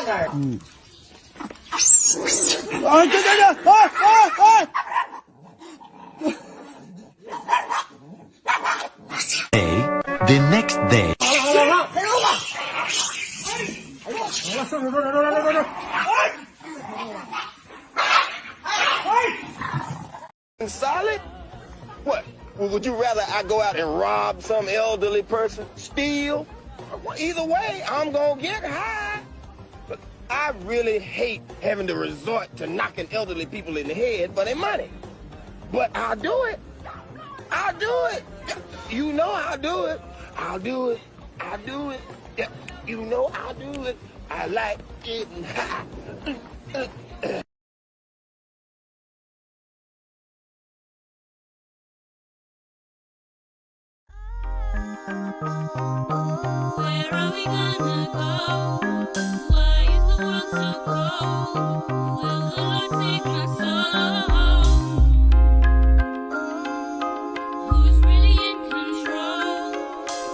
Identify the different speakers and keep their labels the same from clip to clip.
Speaker 1: The next day.
Speaker 2: Solid? What? Well, would you rather I go out and rob some elderly person? Steal? Either way, I'm gonna get high. But I really hate having to resort to knocking elderly people in the head for their money. But I'll do it. I'll do it. You know I'll do it. I'll do it. I'll do it. Yeah, you know I'll do it. I like getting high.
Speaker 3: Where are we gonna go? Why is the world so cold? Will the Lord take my soul? Who's really in control?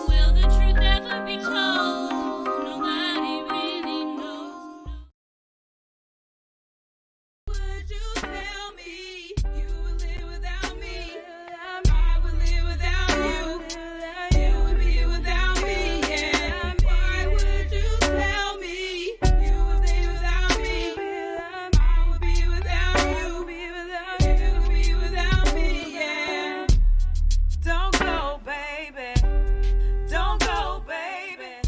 Speaker 3: Will the truth ever be told? Nobody really knows. Would you tell me you would live without me? I would live without you. You would be without me, yeah. Why would you tell me you would be without me? I would be without you. You would be without me, yeah. Don't go, baby. Don't go, baby.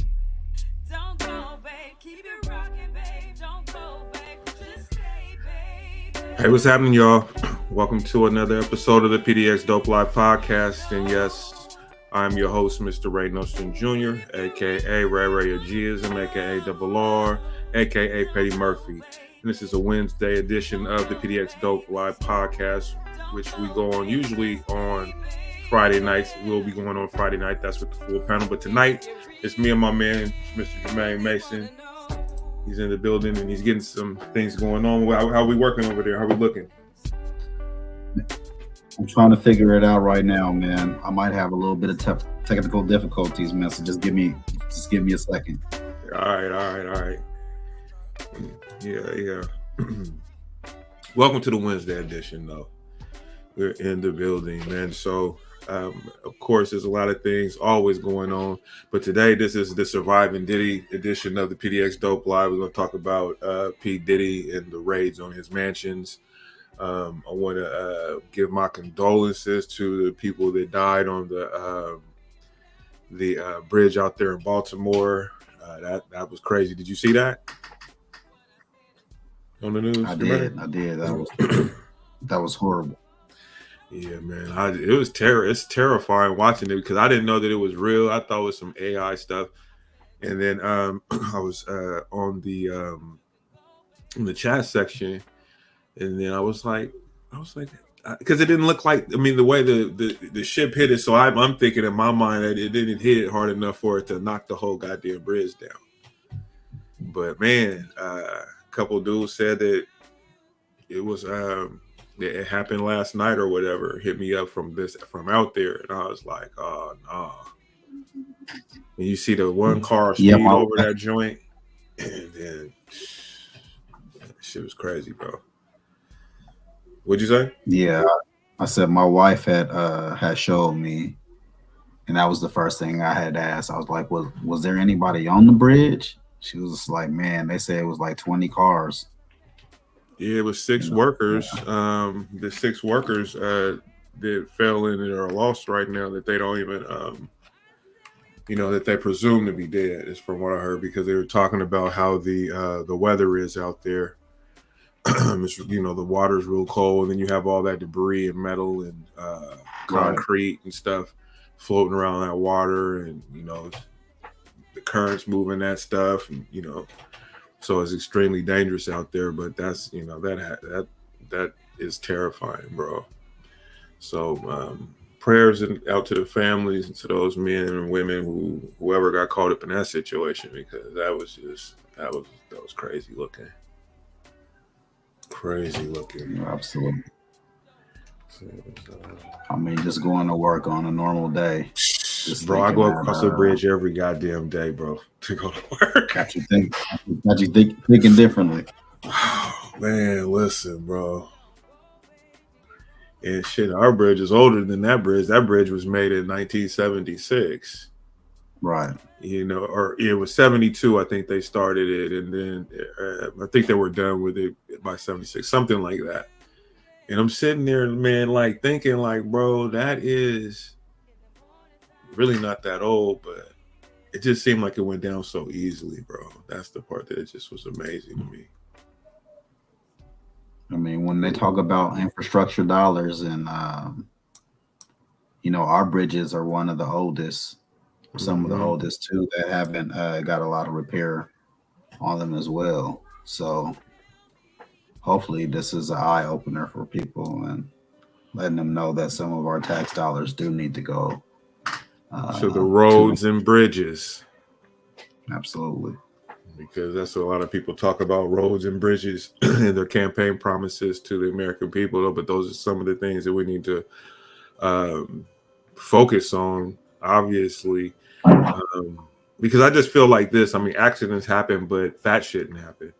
Speaker 3: Don't go, babe. Keep it rocking, babe. Don't go, babe. Just stay, babe.
Speaker 4: Hey, what's happening, y'all? Welcome to another episode of the PDXDOPE Live podcast. And yes, I'm your host, Mr. Ray Nostin Jr., a.k.a. Ray Ray Ageism, a.k.a. Double R, a.k.a. Petty Murphy. And this is a Wednesday edition of the PDXDOPE Live podcast, which we go on usually on Friday nights. We'll be going on Friday night. That's with the full panel. But tonight, it's me and my man, Mr. Jermaine Mason. He's in the building and he's getting some things going on. How are we working over there? How are we looking?
Speaker 5: I'm trying to figure it out right now, man. I might have a little bit of technical difficulties, man. So just give me a second.
Speaker 4: All right. Yeah. Welcome to the Wednesday edition, though. We're in the building, man. So, of course, there's a lot of things always going on. But today, this is the Surviving Diddy edition of the PDXDOPE Live. We're going to talk about P. Diddy and the raids on his mansions. I want to give my condolences to the people that died on the bridge out there in Baltimore. That was crazy. Did you see that on the news?
Speaker 5: I did. That was horrible.
Speaker 4: Yeah, man. It's terrifying watching it because I didn't know that it was real. I thought it was some AI stuff. And then I was on the in the chat section. And then I was like, because it didn't look like, the way the ship hit it. So I'm thinking in my mind that it didn't hit it hard enough for it to knock the whole goddamn bridge down. But man, a couple of dudes said that it was, it happened last night or whatever. Hit me up from out there. And I was like, oh, no. And you see the one car speed over that joint. And then shit was crazy, bro. What'd you say?
Speaker 5: Yeah, I said my wife had showed me, and that was the first thing I had asked. I was like, was there anybody on the bridge? She was just like, man, they said it was like 20 cars.
Speaker 4: Yeah, it was six workers. The 6 workers that fell in and are lost right now that they don't even, that they presume to be dead, is from what I heard, because they were talking about how the weather is out there. It's, the water's real cold, and then you have all that debris and metal and concrete and stuff floating around that water, and the currents moving that stuff, and so it's extremely dangerous out there. But that's that is terrifying, bro. So prayers out to the families and to those men and women whoever got caught up in that situation, because that was crazy looking.
Speaker 5: Absolutely. I mean, just going to work on a normal day.
Speaker 4: Bro, I go across the bridge every goddamn day, bro. to go to work.
Speaker 5: Got you thinking differently.
Speaker 4: Man, listen, bro. And shit, our bridge is older than that bridge. That bridge was made in 1976.
Speaker 5: Right.
Speaker 4: You know, or it was 72. I think they started it, and then I think they were done with it by 76, something like that. And I'm sitting there, man, like thinking, like, bro, that is really not that old, but it just seemed like it went down so easily, bro. That's the part that it just was amazing to me.
Speaker 5: I mean, when they talk about infrastructure dollars, and you know, our bridges are one of the oldest, some of the oldest too, that haven't got a lot of repair on them as well. So hopefully this is an eye opener for people and letting them know that some of our tax dollars do need to go
Speaker 4: to the roads and bridges.
Speaker 5: Absolutely.
Speaker 4: Because that's what a lot of people talk about, roads and bridges in their campaign promises to the American people. But those are some of the things that we need to focus on, obviously. Because I just feel like this. I mean, accidents happen, but that shouldn't happen.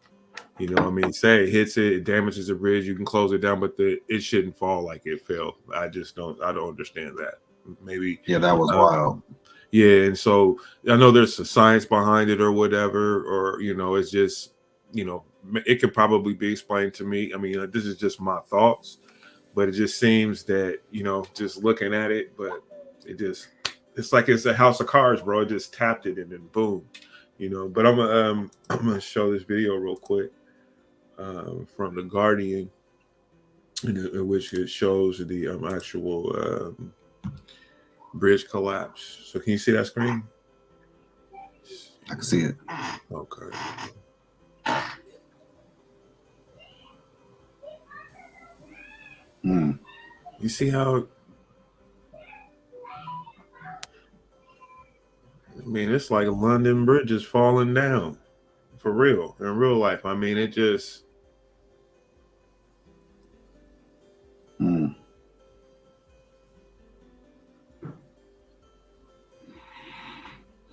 Speaker 4: You know what I mean? Say it hits it, it damages a bridge, you can close it down, but it shouldn't fall like it fell. I don't understand that. Maybe.
Speaker 5: Yeah, that was wild.
Speaker 4: Yeah, and so I know there's some science behind it or whatever, or, you know, it's just, you know, it could probably be explained to me. I mean, this is just my thoughts, but it just seems that, you know, just looking at it, but it's like it's a house of cards, bro. It just tapped it and then boom, you know. But I'm gonna show this video real quick from The Guardian, in which it shows the actual bridge collapse. So can you see that screen?
Speaker 5: I can see it.
Speaker 4: Okay. You see how? I mean, it's like London Bridge is falling down, for real, in real life. I mean, it just.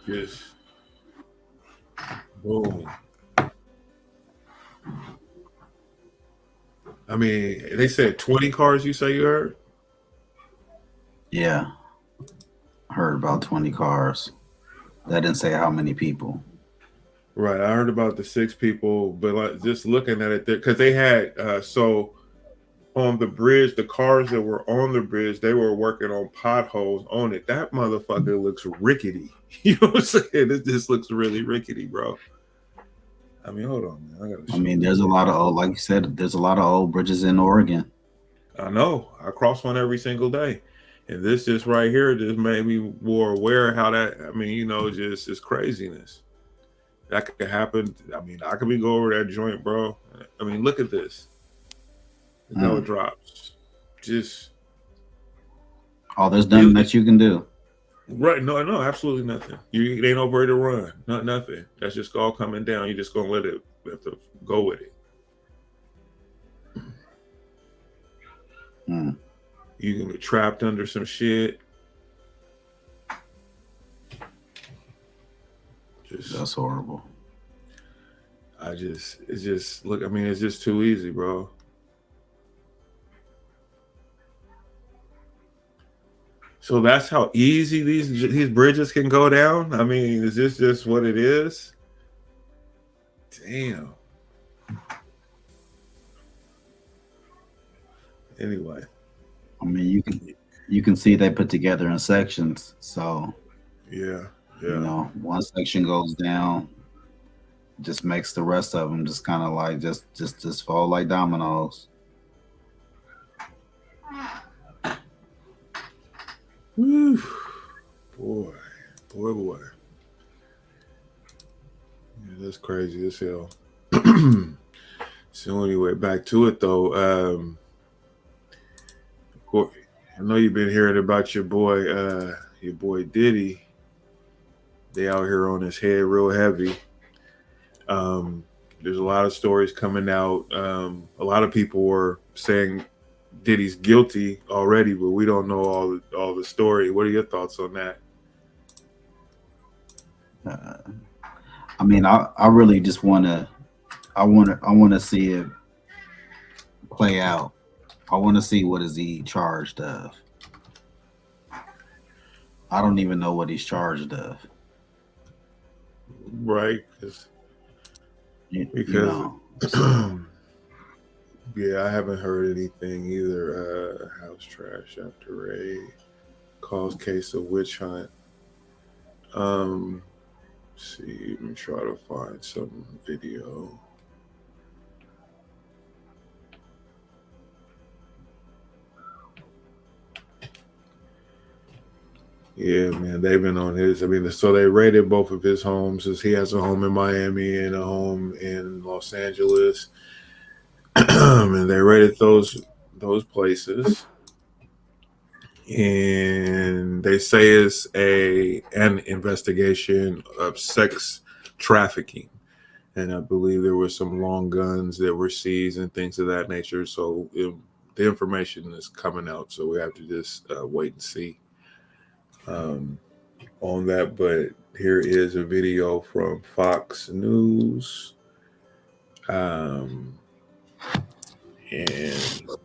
Speaker 4: Just boom. I mean, they said 20 cars, you say you heard?
Speaker 5: Yeah. I heard about 20 cars. That didn't say how many people.
Speaker 4: Right. I heard about the 6 people, but like just looking at it there, because they had so on the bridge, the cars that were on the bridge, they were working on potholes on it. That motherfucker looks rickety. You know what I'm saying? It just looks really rickety, bro. I mean, hold on, man.
Speaker 5: I mean, there's a lot of old, like you said, there's a lot of old bridges in Oregon.
Speaker 4: I know. I cross one every single day. And this just right here just made me more aware how that, I mean, you know, just is craziness. That could happen. I mean, I could be go over that joint, bro. I mean, look at this. No it drops. Just.
Speaker 5: Oh, there's nothing that you can do.
Speaker 4: Right. No, absolutely nothing. You ain't nowhere to run. Nothing. That's just all coming down. You're just going to let it, you have to go with it. You can get trapped under some shit.
Speaker 5: That's horrible.
Speaker 4: It's just, look, I mean, it's just too easy, bro. So that's how easy these bridges can go down? I mean, is this just what it is? Damn. Anyway.
Speaker 5: I mean, you can see they put together in sections. So
Speaker 4: yeah.
Speaker 5: You know, one section goes down, just makes the rest of them just kind of like just fall like dominoes.
Speaker 4: Whew. Boy. Yeah, that's crazy as hell. So anyway, back to it though. Of course, I know you've been hearing about your boy Diddy. They out here on his head real heavy. There's a lot of stories coming out. A lot of people were saying Diddy's guilty already, but we don't know all the story. What are your thoughts on that?
Speaker 5: I mean, I really just want to see it play out. I want to see what is he charged of. I don't even know what he's charged of.
Speaker 4: Right, because yeah, I haven't heard anything either. House trash after raid, cause case of witch hunt. See, let me try to find some video. Yeah, man, they've been on his. I mean, so they raided both of his homes. As he has a home in Miami and a home in Los Angeles, and they raided those places. And they say it's an investigation of sex trafficking, and I believe there were some long guns that were seized and things of that nature. So the information is coming out, so we have to just wait and see on that. But here is a video from Fox News, and let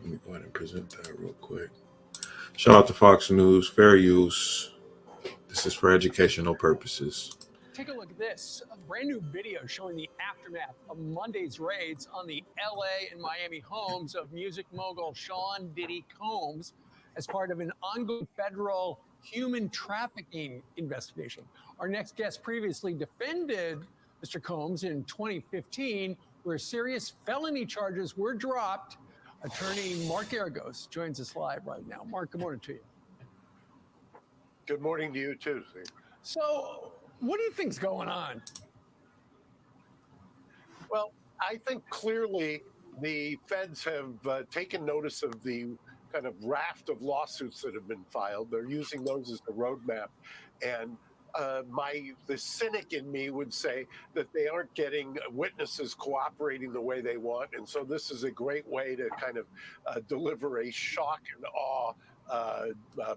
Speaker 4: me go ahead and present that real quick. Shout out to Fox News, fair use. This is for educational purposes.
Speaker 6: Take a look at this, a brand new video showing the aftermath of Monday's raids on the LA and Miami homes of music mogul Sean Diddy Combs as part of an ongoing federal human trafficking investigation. Our next guest previously defended Mr. Combs in 2015, where serious felony charges were dropped. Attorney Mark Aragos joins us live right now. Mark, good morning to you.
Speaker 7: Good morning to you too, Steve.
Speaker 6: So, what do you think's going on?
Speaker 7: Well, I think clearly the feds have taken notice of the kind of raft of lawsuits that have been filed. They're using those as the roadmap, and the cynic in me would say that they aren't getting witnesses cooperating the way they want, and so this is a great way to kind of deliver a shock and awe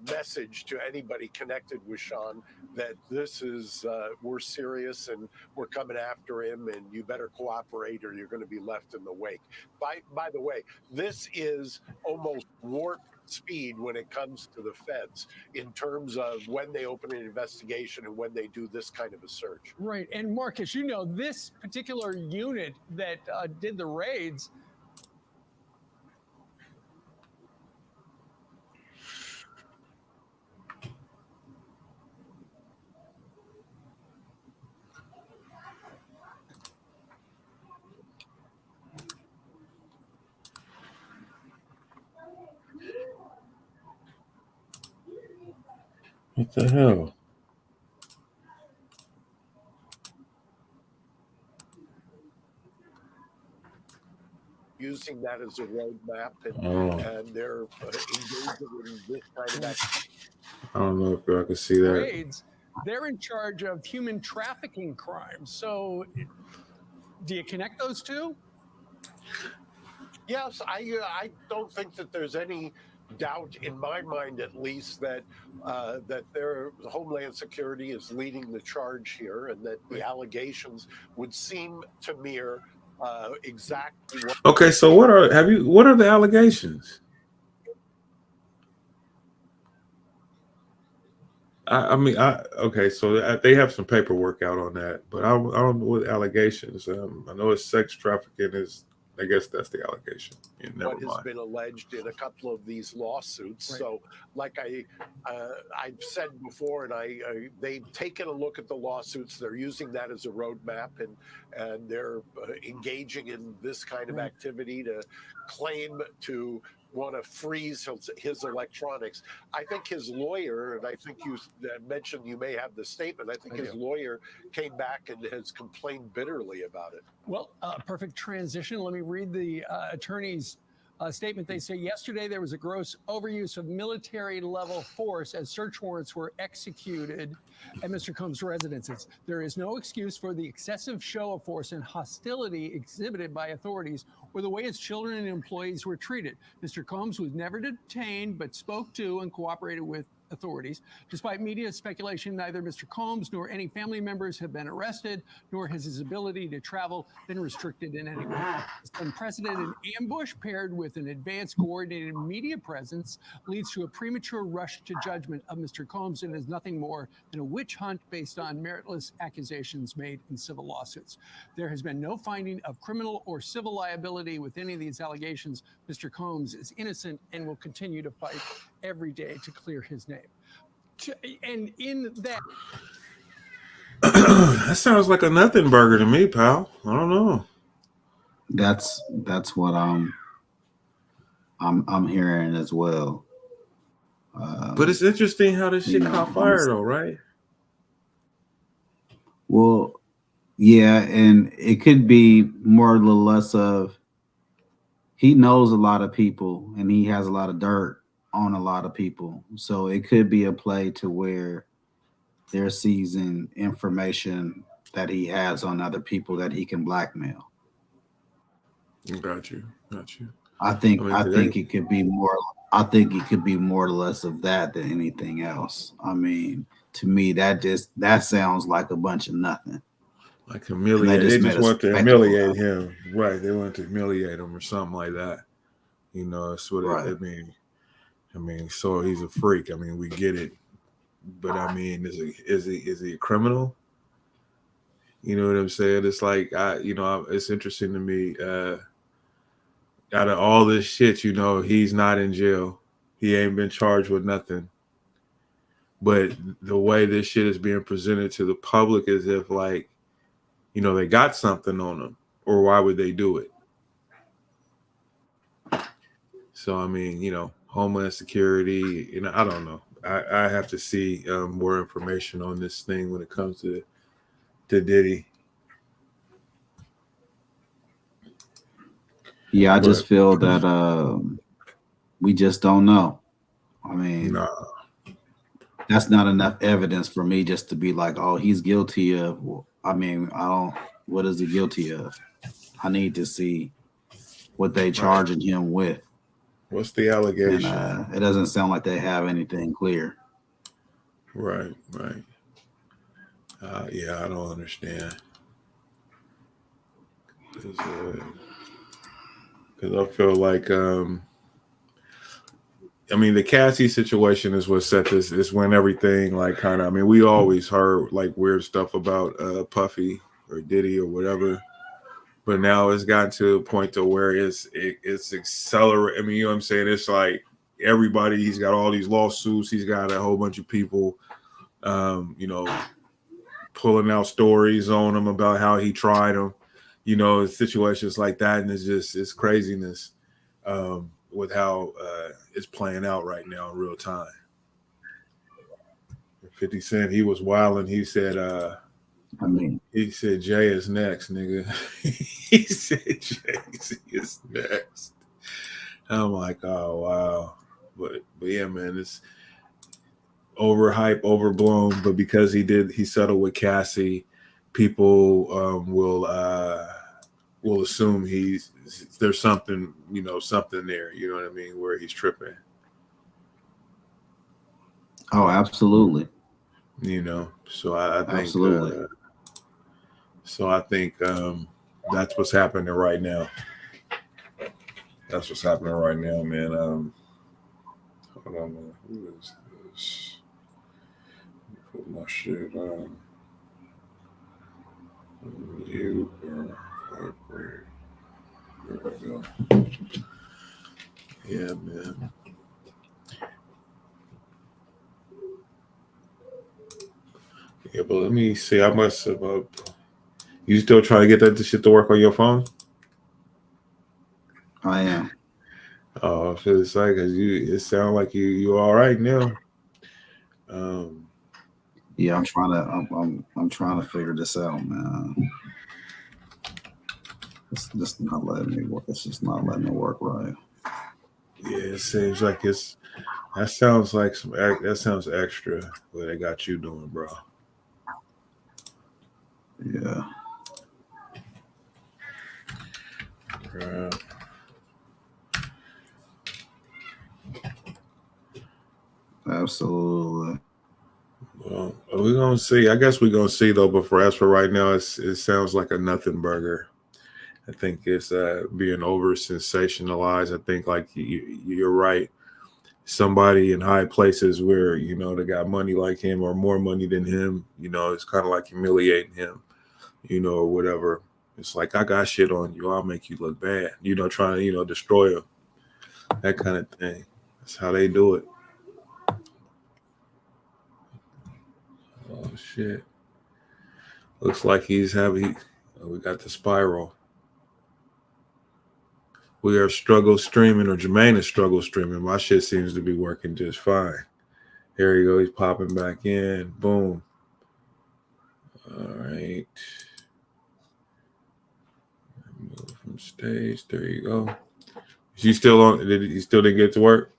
Speaker 7: message to anybody connected with Sean that this is we're serious and we're coming after him, and you better cooperate or you're going to be left in the wake. By the way, this is almost warp speed when it comes to the feds in terms of when they open an investigation and when they do this kind of a search.
Speaker 6: Right. And Marcus, you know, this particular unit that did the raids,
Speaker 4: What the hell?
Speaker 7: Using that as a roadmap, and they're engaging in this kind of activity.
Speaker 4: I don't know if I can see that.
Speaker 6: raids, they're in charge of human trafficking crimes. So do you connect those two?
Speaker 7: Yes, I don't think that there's any doubt in my mind, at least, that their Homeland Security is leading the charge here, and that the allegations would seem to mirror exactly what.
Speaker 4: Okay, so what are the allegations? Okay, so they have some paperwork out on that, but I don't know what allegations. I know it's sex trafficking is. I guess that's the allegation. Yeah, never
Speaker 7: what
Speaker 4: mind.
Speaker 7: has been alleged in a couple of these lawsuits. Right. So, like I've said before, and they've taken a look at the lawsuits. They're using that as a roadmap, and they're engaging in this kind of activity to claim to want to freeze his electronics. I think his lawyer, and I think you mentioned you may have the statement, I think his lawyer came back and has complained bitterly about it.
Speaker 6: Well, perfect transition. Let me read the attorney's statement. They say yesterday there was a gross overuse of military level force as search warrants were executed at Mr. Combs' residences. There is no excuse for the excessive show of force and hostility exhibited by authorities or the way his children and employees were treated. Mr. Combs was never detained, but spoke to and cooperated with authorities. Despite media speculation, neither Mr. Combs nor any family members have been arrested, nor has his ability to travel been restricted in any way. This unprecedented ambush paired with an advanced coordinated media presence leads to a premature rush to judgment of Mr. Combs and is nothing more than a witch hunt based on meritless accusations made in civil lawsuits. There has been no finding of criminal or civil liability with any of these allegations. Mr. Combs is innocent and will continue to fight every day to clear his name. And in that,
Speaker 4: That sounds like a nothing burger to me, pal. I don't know.
Speaker 5: That's what I'm hearing as well.
Speaker 4: But it's interesting how this shit
Speaker 5: you know,
Speaker 4: caught fire, though, right?
Speaker 5: Well, yeah, and it could be more or less of he knows a lot of people and he has a lot of dirt on a lot of people. So it could be a play to where they're seizing information that he has on other people that he can blackmail.
Speaker 4: Got you.
Speaker 5: I think
Speaker 4: mean,
Speaker 5: it could be more. I think it could be more or less of that than anything else. I mean, to me, that sounds like a bunch of nothing.
Speaker 4: Like humiliate. They just want to
Speaker 5: spectacle
Speaker 4: humiliate him, right? They want to humiliate him or something like that. You know, that's what
Speaker 5: Right.
Speaker 4: I mean, so he's a freak. I mean, we get it, but I mean, is he a criminal? You know what I'm saying? It's like it's interesting to me. Out of all this shit, you know, he's not in jail. He ain't been charged with nothing. But the way this shit is being presented to the public is if, like, you know, they got something on him, or why would they do it? So, I mean, you know, Homeland Security, you know, I don't know. I have to see more information on this thing when it comes to Diddy.
Speaker 5: Yeah, I just feel that we just don't know. I mean, that's not enough evidence for me just to be like, oh, he's guilty of. I mean, what is he guilty of? I need to see what they charging him with.
Speaker 4: What's the allegation?
Speaker 5: And, it doesn't sound like they have anything clear.
Speaker 4: Right. Yeah, I don't understand. Because I feel like, I mean, the Cassie situation is what set this. Is when everything like kind of. I mean, we always heard like weird stuff about Puffy or Diddy or whatever, but now it's gotten to a point to where it's accelerating. I mean, you know what I'm saying? It's like everybody. He's got all these lawsuits. He's got a whole bunch of people, you know, pulling out stories on him about how he tried him. You know, situations like that, and it's craziness with how it's playing out right now in real time. 50 Cent, he was wilding. He said, he said Jay is next, nigga. He said Jay is next. I'm like, oh wow, but yeah, man, it's overhyped, overblown. But because he settled with Cassie, people will assume there's something, you know, something there, you know what I mean, where he's tripping.
Speaker 5: Oh, absolutely.
Speaker 4: You know, so I think
Speaker 5: absolutely.
Speaker 4: That's what's happening right now. That's what's happening right now, man. Hold on, man. Who is this? Put my shit on. You are great. There we go. Yeah, man. Yeah, but let me see. I must have. You still trying to get that shit to work on your phone?
Speaker 5: I am.
Speaker 4: Oh, I feel it's like it sounds like you all right now.
Speaker 5: Yeah, I'm trying to figure this out, man. It's just not letting me work. It's just not letting it work right.
Speaker 4: Yeah, it seems like that sounds extra what they got you doing, bro.
Speaker 5: Yeah. Absolutely.
Speaker 4: Well, we're gonna see. I guess we're gonna see though. But as for right now, it sounds like a nothing burger. I think it's being over sensationalized. I think like you're right. Somebody in high places where they got money like him or more money than him. It's kind of like humiliating him. Or whatever. It's like I got shit on you. I'll make you look bad. Trying to destroy him. That kind of thing. That's how they do it. Oh shit. Looks like he's having. We got the spiral. We are struggle streaming, or Jermaine is struggle streaming. My shit seems to be working just fine. Here you go. He's popping back in. Boom. All right. Move from stage. There you go. Is he still on? He still didn't get to work?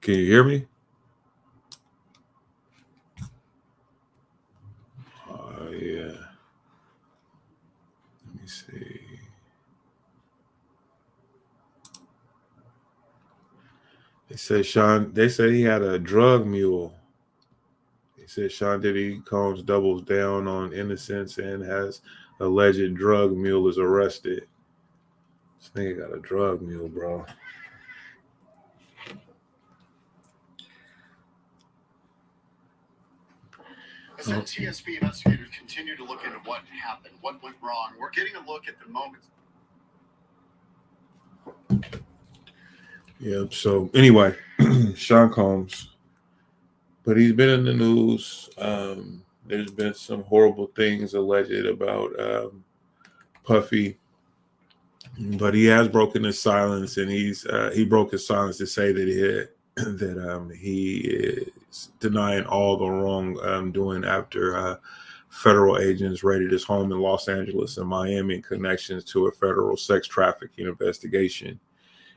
Speaker 4: Can you hear me? Oh, yeah. Let me see. They say he had a drug mule. They said Sean Diddy Combs doubles down on innocence and has alleged drug mule is arrested. This nigga got a drug mule, bro.
Speaker 8: As TSP investigators continue to look into what happened, what went wrong, we're getting a look at the moment.
Speaker 4: Yeah, so anyway, Sean Combs. But he's been in the news. There's been some horrible things alleged about Puffy. But he has broken his silence, and he broke his silence to say that he is denying all the wrong doing after federal agents raided his home in Los Angeles and Miami in connections to a federal sex trafficking investigation.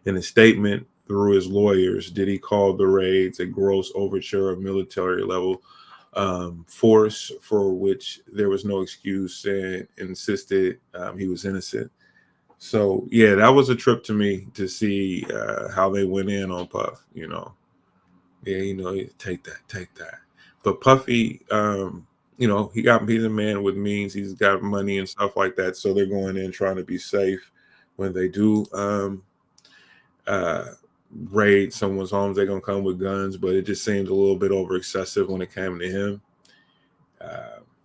Speaker 4: In a statement through his lawyers, Diddy called the raids a gross overture of military-level force for which there was no excuse, and insisted he was innocent. So, yeah, that was a trip to me to see how they went in on Puff, Yeah, take that. But Puffy, he's a man with means. He's got money and stuff like that. So they're going in trying to be safe when they do raid someone's homes. They're going to come with guns, but it just seemed a little bit over excessive when it came to him.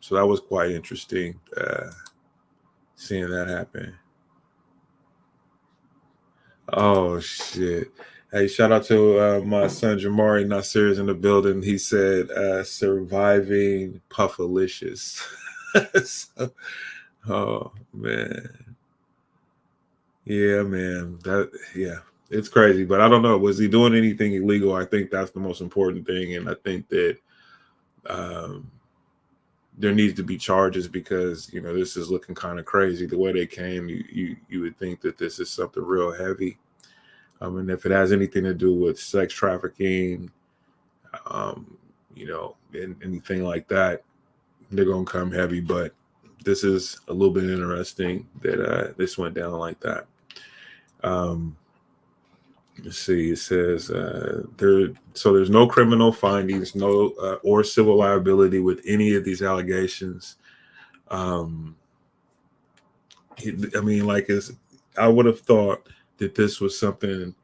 Speaker 4: So that was quite interesting seeing that happen. Oh shit! Hey, shout out to my son Jamari Nasir is in the building. He said, "Surviving Puffalicious." So, oh man, yeah, man. It's crazy, but I don't know. Was he doing anything illegal? I think that's the most important thing, and I think that there needs to be charges because this is looking kind of crazy the way they came. You would think that this is something real heavy. And if it has anything to do with sex trafficking, and anything like that, they're gonna come heavy. But this is a little bit interesting that this went down like that. Let's see. It says there's no criminal findings, no or civil liability with any of these allegations. I would have thought that this was something.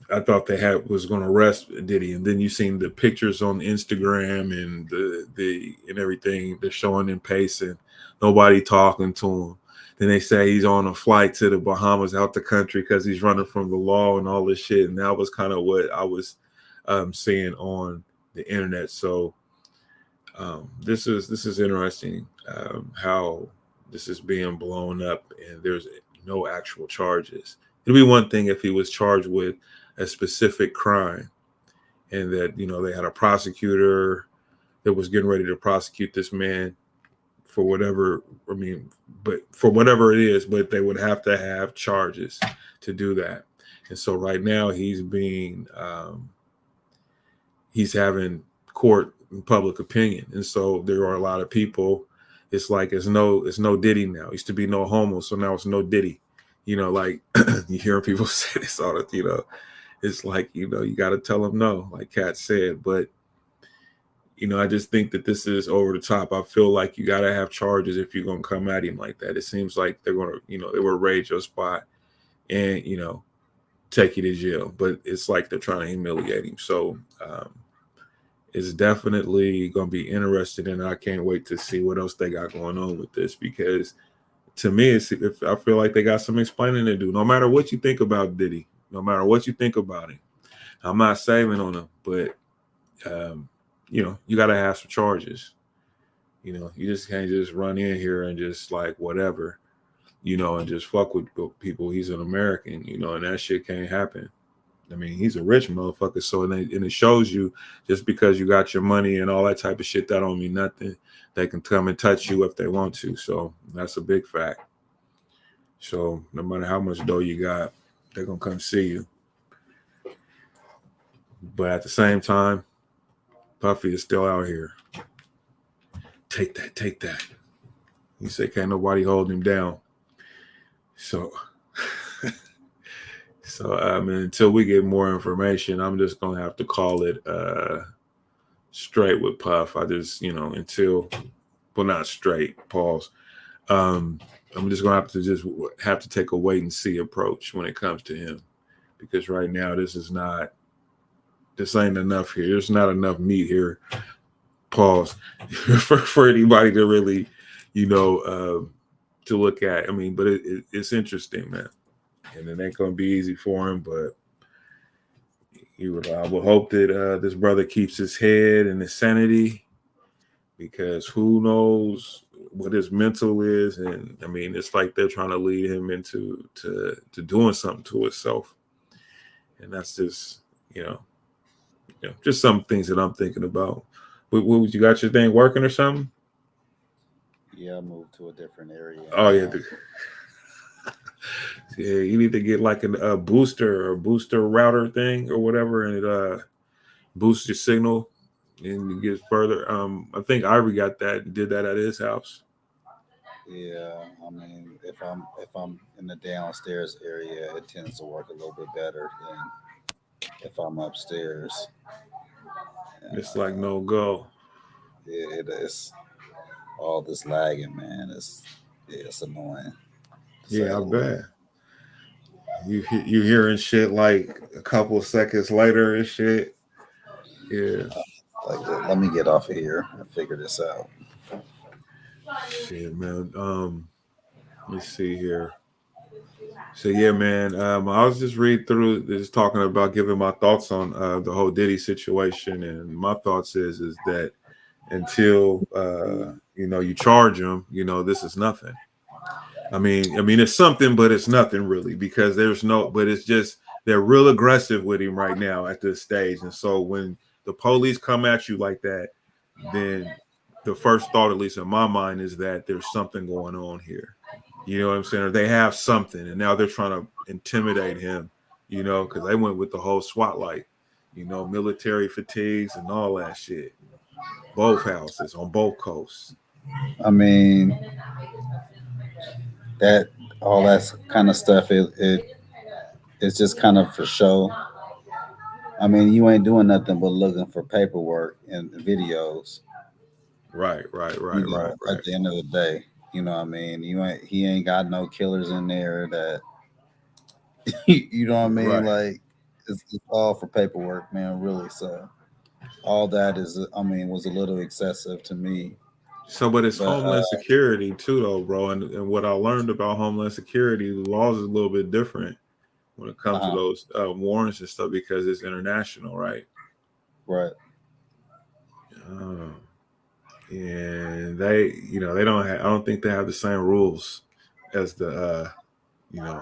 Speaker 4: I thought they was going to arrest Diddy, and then you seen the pictures on Instagram and the and everything. They're showing him pacing, nobody talking to him. Then they say he's on a flight to the Bahamas, out the country, because he's running from the law and all this shit. And that was kind of what I was seeing on the internet. So this is interesting how this is being blown up, and there's no actual charges. It'd be one thing if he was charged with a specific crime, and that they had a prosecutor that was getting ready to prosecute this man for whatever. But for whatever it is, but they would have to have charges to do that. And so right now he's having court and public opinion, and so there are a lot of people it's like it's no Diddy now. It used to be no homo, so now it's no Diddy. You know, like you hear people say this all the, you know, it's like, you know, you got to tell them no, like Kat said. But you know, I just think that this is over the top. I feel like you got to have charges if you're going to come at him like that. It seems like they're going to, you know, they will raid your spot and, you know, take you to jail. But it's like they're trying to humiliate him. So it's definitely going to be interesting. And I can't wait to see what else they got going on with this, because to me, I feel like they got some explaining to do. No matter what you think about Diddy, no matter what you think about him, I'm not saving on him, but you know, you got to have some charges. You know, you just can't just run in here and just like whatever, you know, and just fuck with people. He's an American, you know, and that shit can't happen. I mean, he's a rich motherfucker. So, and it shows you, just because you got your money and all that type of shit, that don't mean nothing. They can come and touch you if they want to. So that's a big fact. So no matter how much dough you got, they're going to come see you. But at the same time, Puffy is still out here. Take that, take that. He said, can't nobody hold him down. So, until we get more information, I'm just going to have to call it straight with Puff. I just, you know, well, not straight, pause. I'm just going to have to take a wait and see approach when it comes to him. Because right now, this ain't enough here. There's not enough meat here, pause, for anybody to really, you know, to look at. I mean, but it's interesting, man. And it ain't going to be easy for him, but I would hope that this brother keeps his head and his sanity, because who knows what his mental is. And I mean, it's like they're trying to lead him into doing something to himself. And that's just, you know, just some things that I'm thinking about. What you got your thing working or something?
Speaker 5: Yeah, I moved to a different area.
Speaker 4: Oh yeah. Yeah, you need to get like a booster router thing or whatever, and it boosts your signal and you get further. I think Ivory got that and did that at his house.
Speaker 5: Yeah, I mean, if I'm in the downstairs area, it tends to work a little bit better than if I'm upstairs. And,
Speaker 4: it's like no go.
Speaker 5: Yeah, it is. All this lagging, man, it's annoying.
Speaker 4: Yeah, I bet. You hearing shit like a couple of seconds later and shit. Yeah.
Speaker 5: Like, let me get off of here and figure this out.
Speaker 4: Shit, man. Let's see here. So yeah, man. I was just reading through, just talking about giving my thoughts on the whole Diddy situation, and my thoughts is that until you know, you charge him, you know, this is nothing. I mean, it's something, but it's nothing really, because but it's just they're real aggressive with him right now at this stage. And so when the police come at you like that, then the first thought, at least in my mind, is that there's something going on here. You know what I'm saying? Or they have something, and now they're trying to intimidate him, you know, because they went with the whole SWAT, like, you know, military fatigues and all that shit. Both houses on both coasts.
Speaker 5: I mean, that all that kind of stuff, it's just kind of for show. I mean, you ain't doing nothing but looking for paperwork and videos.
Speaker 4: Right.
Speaker 5: You know, at the end of the day, you know what I mean? He ain't got no killers in there that you know what I mean?
Speaker 4: Right.
Speaker 5: Like it's all for paperwork, man, really. So all that was a little excessive to me.
Speaker 4: So, but it's Homeland Security too, though, bro. And what I learned about Homeland Security, the laws is a little bit different when it comes to those warrants and stuff, because it's international, right?
Speaker 5: Right.
Speaker 4: And they, you know, they don't have, I don't think they have the same rules as the, you know,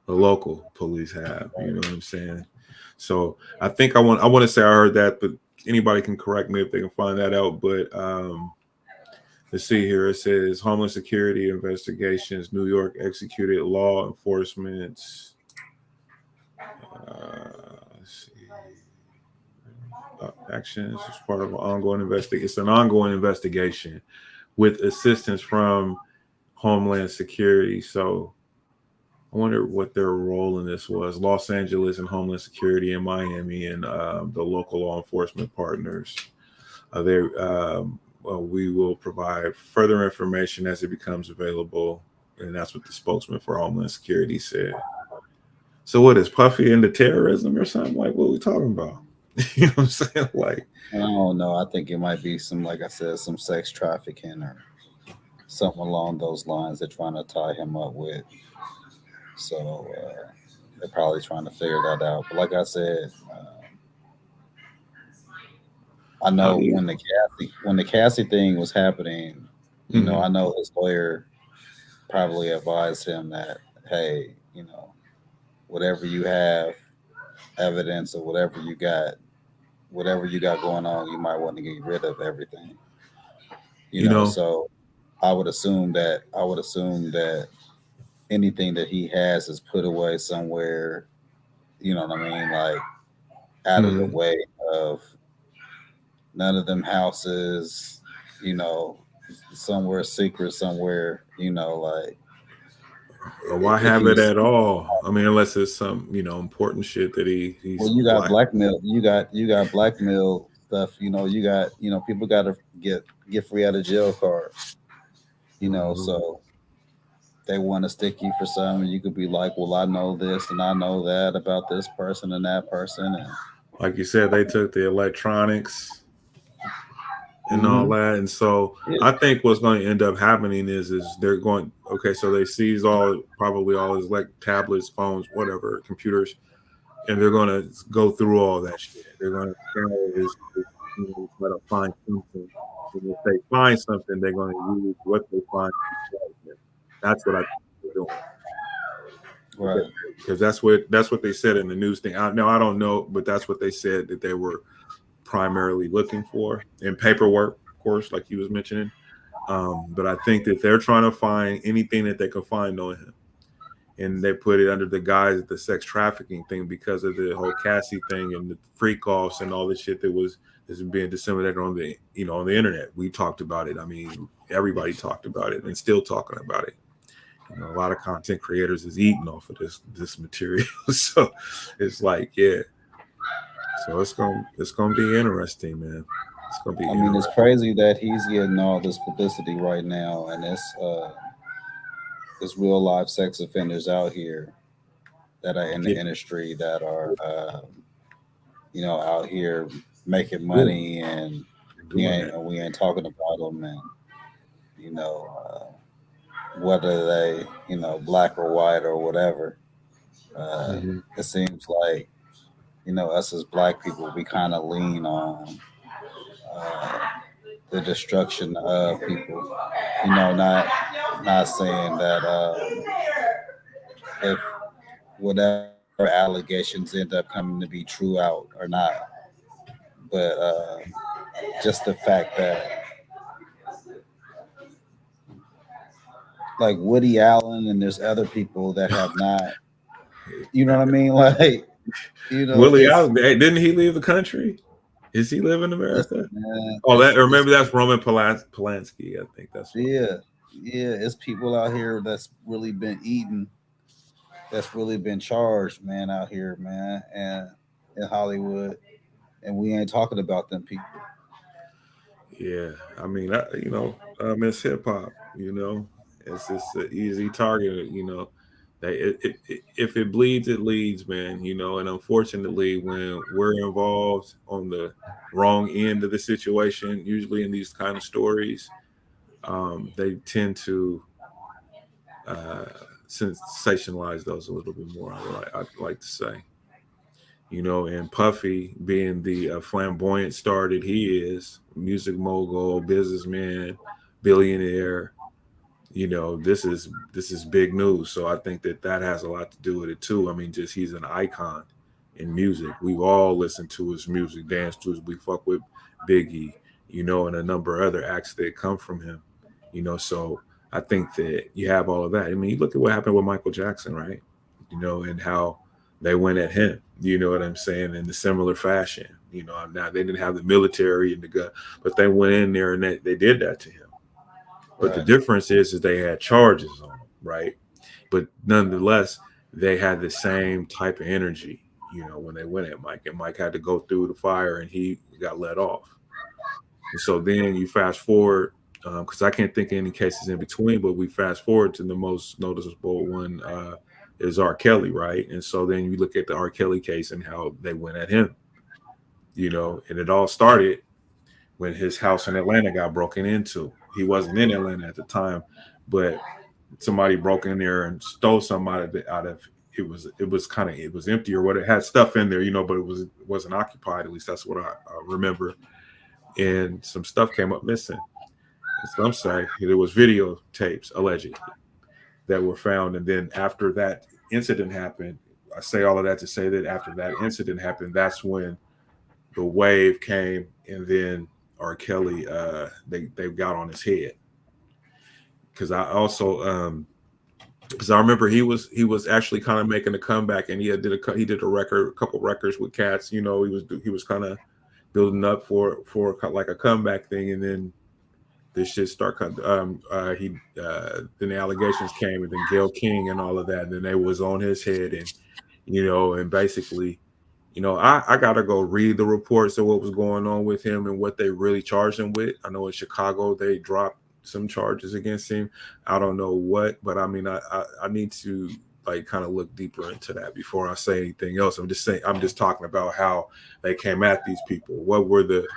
Speaker 4: the local police have. You know what I'm saying? So I think I want to say I heard that, but anybody can correct me if they can find that out. But let's see here. It says Homeland Security investigations, New York executed law enforcement. Let's see. Actions as part of an ongoing investigation. It's an ongoing investigation with assistance from Homeland Security. So I wonder what their role in this was. Los Angeles and Homeland Security in Miami and the local law enforcement partners. We will provide further information as it becomes available. And that's what the spokesman for Homeland Security said. So what is Puffy into terrorism or something? Like, what are we talking about? You know what I'm saying? Like,
Speaker 5: I don't know. I think it might be some, like I said, some sex trafficking or something along those lines they're trying to tie him up with. So they're probably trying to figure that out. But like I said, I know when the Cassie thing was happening, you know, I know his lawyer probably advised him that, hey, you know, whatever you have, evidence or whatever you got going on, you might want to get rid of everything. You know, so I would assume that anything that he has is put away somewhere, you know what I mean, like out of the way of none of them houses, you know, somewhere secret, somewhere, you know, like.
Speaker 4: Why have it at all? I mean, unless it's some, you know, important shit that he's.
Speaker 5: Well, you got blackmail. You got blackmail stuff. You know, people got to get free out of jail cards. You know, so they want to stick you for something. You could be like, well, I know this and I know that about this person and that person, and
Speaker 4: like you said, they took the electronics and all that. And so I think what's going to end up happening is they're going, okay, so they seize probably all his like tablets, phones, whatever, computers, and they're going to go through all that shit. They're going to try to find something. And if they find something, they're going to use what they find. That's what I think they're doing.
Speaker 5: Right.
Speaker 4: Because that's what they said in the news thing. I don't know, but that's what they said that they were primarily looking for in paperwork, of course, like he was mentioning. But I think that they're trying to find anything that they can find on him, and they put it under the guise of the sex trafficking thing because of the whole Cassie thing and the freak offs and all the shit that's being disseminated on the internet. We talked about it. I mean, everybody talked about it and still talking about it. You know, a lot of content creators is eating off of this material, so it's like, yeah. So it's gonna be interesting, man. It's gonna be.
Speaker 5: I mean, it's crazy that he's getting all this publicity right now, and it's real life sex offenders out here that are in the industry that are, you know, out here making money, and we ain't talking about them, and you know, whether they, you know, black or white or whatever. It seems like, you know, us as black people, we kind of lean on the destruction of people. You know, not saying that if whatever allegations end up coming to be true out or not, but just the fact that, like Woody Allen and there's other people that have not, you know what I mean? Like, you know,
Speaker 4: Willie Allen, didn't he leave the country? Is he live in America? Remember that's Roman Polanski. I think that's what
Speaker 5: it's people out here that's really been eating, that's really been charged, man, out here, man, and in Hollywood, and we ain't talking about them people.
Speaker 4: Yeah, I mean, it's hip hop. You know, it's just an easy target. You know, if it bleeds, it leads, man. You know, and unfortunately, when we're involved on the wrong end of the situation, usually in these kind of stories, they tend to sensationalize those a little bit more. I'd like to say, you know, and Puffy being the flamboyant star that he is, music mogul, businessman, billionaire. You know, this is big news. So I think that has a lot to do with it too. I mean, just he's an icon in music. We've all listened to his music, danced to his. We fuck with Biggie, you know, and a number of other acts that come from him. You know, so I think that you have all of that. I mean, you look at what happened with Michael Jackson, right? You know, and how they went at him. You know what I'm saying? In a similar fashion. You know, now they didn't have the military and the gun, but they went in there and they did that to him. But the difference is they had charges on them, right? But nonetheless, they had the same type of energy, when they went at Mike, and Mike had to go through the fire and he got let off. And so then you fast forward, because I can't think of any cases in between, but we fast forward to the most noticeable one is R. Kelly, right? And so then you look at the R. Kelly case and how they went at him, and it all started when his house in Atlanta got broken into. He wasn't in Atlanta at the time, but somebody broke in there and stole some out of it was empty, or what, it had stuff in there, but it wasn't occupied. At least that's what I remember. And some stuff came up missing. And some say there was videotapes allegedly that were found. And then after that incident happened, I say all of that to say that after that incident happened, that's when the wave came, and then R. Kelly, they got on his head. Because I also because I remember he was actually kind of making a comeback, and he did a couple records with cats. He was kind of building up for like a comeback thing, and then this shit then the allegations came, and then Gayle King and all of that, and then they was on his head, and and basically, I gotta go read the reports of what was going on with him and what they really charged him with. I know in Chicago they dropped some charges against him. I don't know what, but I mean, I need to like kind of look deeper into that before I say anything else. I'm just talking about how they came at these people. What were the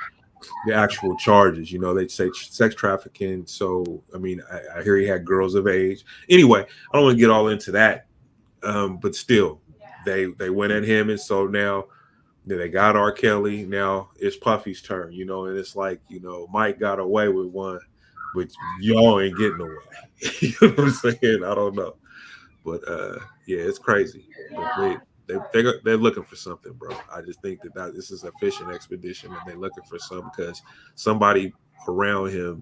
Speaker 4: actual charges? They'd say sex trafficking. So I mean, I hear he had girls of age. Anyway, I don't want to get all into that, but still, they went at him, and so now they got R. Kelly. Now it's Puffy's turn, and it's like, Mike got away with one, but y'all ain't getting away. You know what I'm saying? I don't know, but yeah, it's crazy. But they're looking for something, bro. I just think that this is a fishing expedition, and they're looking for something because somebody around him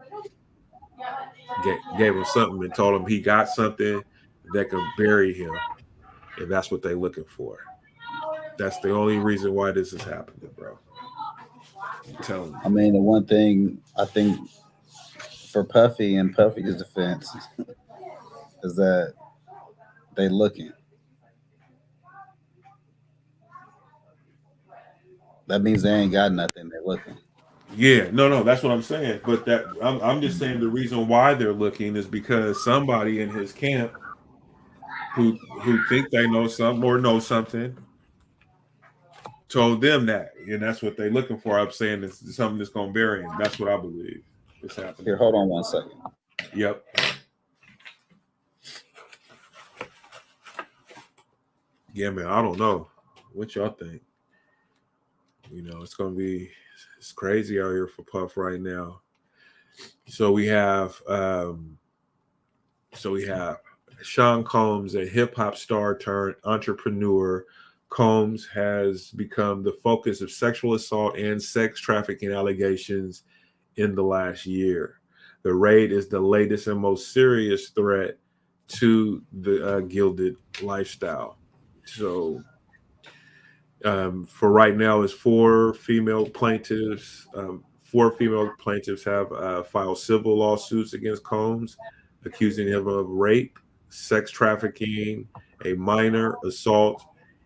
Speaker 4: gave him something and told him he got something that can bury him, and that's what they're looking for. That's the only reason why this is happening, bro. I'm telling you.
Speaker 5: I mean, the one thing I think for Puffy and Puffy's defense is that they looking. That means they ain't got nothing. They're looking.
Speaker 4: Yeah, no, that's what I'm saying. But I'm just saying the reason why they're looking is because somebody in his camp who think they know something or know something told them that, and that's what they're looking for. I'm saying it's something that's gonna bury him. That's what I believe is happening.
Speaker 5: Here, hold on 1 second.
Speaker 4: Yep. Yeah, man. I don't know. What y'all think? It's crazy out here for Puff right now. So we have Sean Combs, a hip hop star turned entrepreneur. Combs has become the focus of sexual assault and sex trafficking allegations in the last year. The raid is the latest and most serious threat to the gilded lifestyle. So for right now, is 4 female plaintiffs. 4 female plaintiffs have filed civil lawsuits against Combs, accusing him of rape, sex trafficking, a minor assault,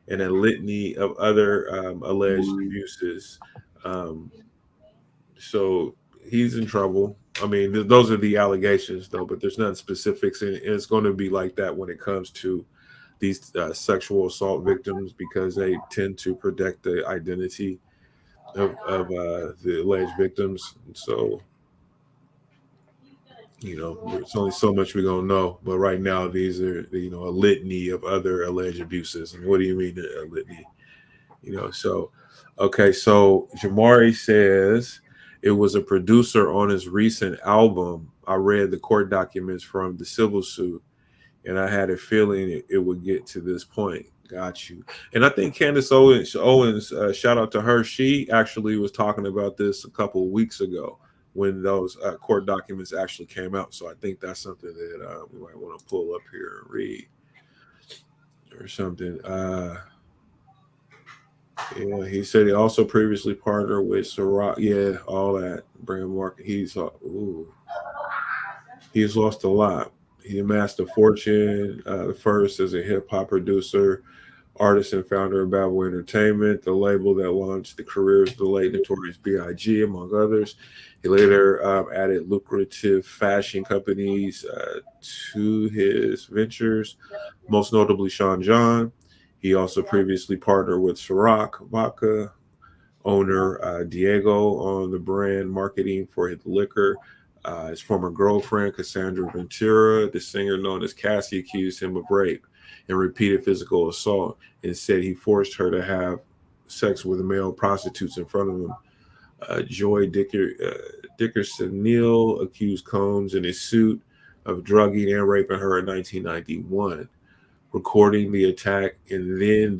Speaker 4: and a litany of other alleged abuses. So he's in trouble. I mean, those are the allegations, though, but there's none specifics, and it's going to be like that when it comes to these sexual assault victims, because they tend to protect the identity of the alleged victims. And so, there's only so much we're going to know. But right now, these are, a litany of other alleged abuses. And what do you mean a litany? So, okay, so Jamari says it was a producer on his recent album. I read the court documents from the civil suit, and I had a feeling it would get to this point. Got you. And I think Candace Owens, shout out to her. She actually was talking about this a couple of weeks ago when those court documents actually came out. So I think that's something that we might want to pull up here and read or something. He said he also previously partnered with Ciroc. Yeah, all that. Brand market. He's ooh. He's lost a lot. He amassed a fortune, first as a hip hop producer, artist, and founder of Babel Entertainment, the label that launched the careers of the late Notorious B.I.G., among others. He later added lucrative fashion companies to his ventures, most notably Sean John. He also previously partnered with Ciroc Vodka owner Diego on the brand marketing for his liquor. His former girlfriend, Cassandra Ventura, the singer known as Cassie, accused him of rape and repeated physical assault and said he forced her to have sex with male prostitutes in front of him. Dickerson Neal accused Combs in his suit of drugging and raping her in 1991, recording the attack and then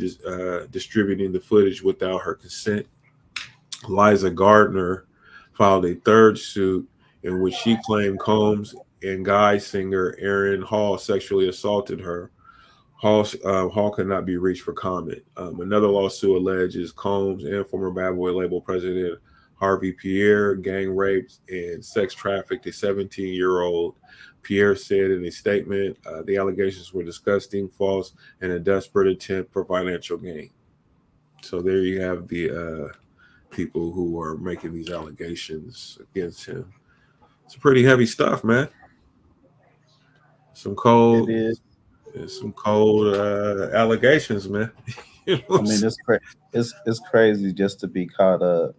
Speaker 4: distributing the footage without her consent. Liza Gardner filed a third suit in which she claimed Combs and Guy singer Aaron Hall sexually assaulted her. Hall could not be reached for comment. Another lawsuit alleges Combs and former Bad Boy label president Harvey Pierre gang raped and sex trafficked a 17-year-old. Pierre said in a statement, the allegations were disgusting, false, and a desperate attempt for financial gain. So there you have the people who are making these allegations against him. It's pretty heavy stuff, man. Some cold, allegations, man. You know
Speaker 5: I mean, it's crazy just to be caught up.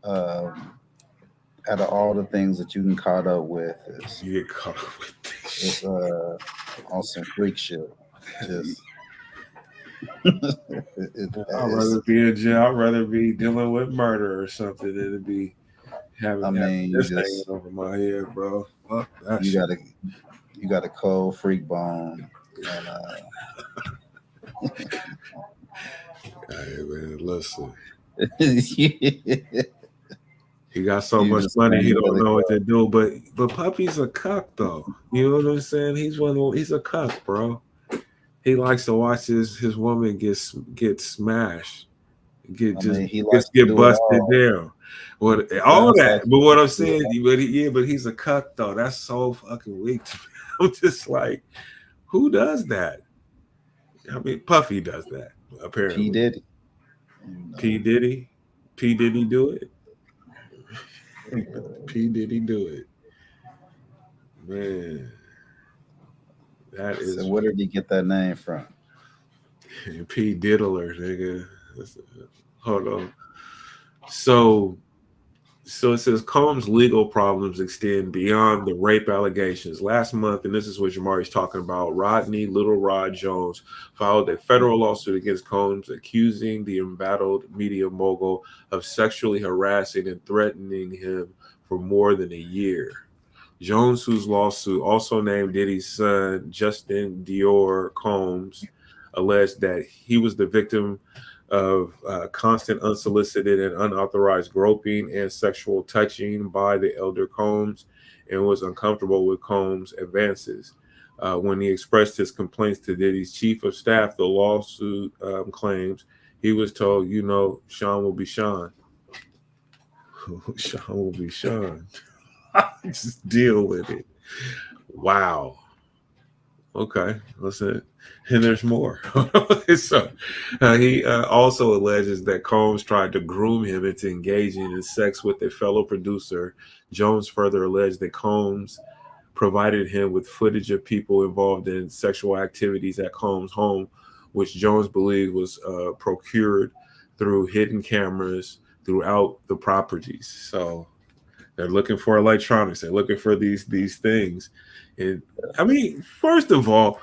Speaker 5: Out of all the things that you can caught up with,
Speaker 4: you get caught up with
Speaker 5: it's on some freak shit. Just
Speaker 4: I'd rather be in jail. I'd rather be dealing with murder or something than to be having this hanging over my head, bro. Fuck that
Speaker 5: you
Speaker 4: shit.
Speaker 5: got a cold freak bone. And,
Speaker 4: hey man, listen. He got so much money, he don't know what to do. But Puppy's a cuck though. You know what I'm saying? He's a cuck, bro. He likes to watch his woman get smashed, get busted down. What all that? But what I'm saying, but he's a cuck though. That's so fucking weak to me. I'm just like, who does that? I mean, Puffy does that apparently. P Diddy do it. P Diddy do it, man. That is.
Speaker 5: So where did he get that name from?
Speaker 4: P Diddler, nigga. Hold on. So it says Combs' legal problems extend beyond the rape allegations. Last month, and this is what Jamari's talking about, Rodney Little Rod Jones filed a federal lawsuit against Combs, accusing the embattled media mogul of sexually harassing and threatening him for more than a year. Jones, whose lawsuit also named Diddy's son, Justin Dior Combs, alleged that he was the victim of constant unsolicited and unauthorized groping and sexual touching by the elder Combs and was uncomfortable with Combs' advances. When he expressed his complaints to Diddy's chief of staff, the lawsuit claims he was told, Sean will be Sean. Sean will be Sean. Just deal with it. Wow. Okay, listen. And there's more. So he also alleges that Combs tried to groom him into engaging in sex with a fellow producer. Jones further alleged that Combs provided him with footage of people involved in sexual activities at Combs' home, which Jones believed was procured through hidden cameras throughout the properties. So they're looking for electronics. They're looking for these things. And I mean, first of all,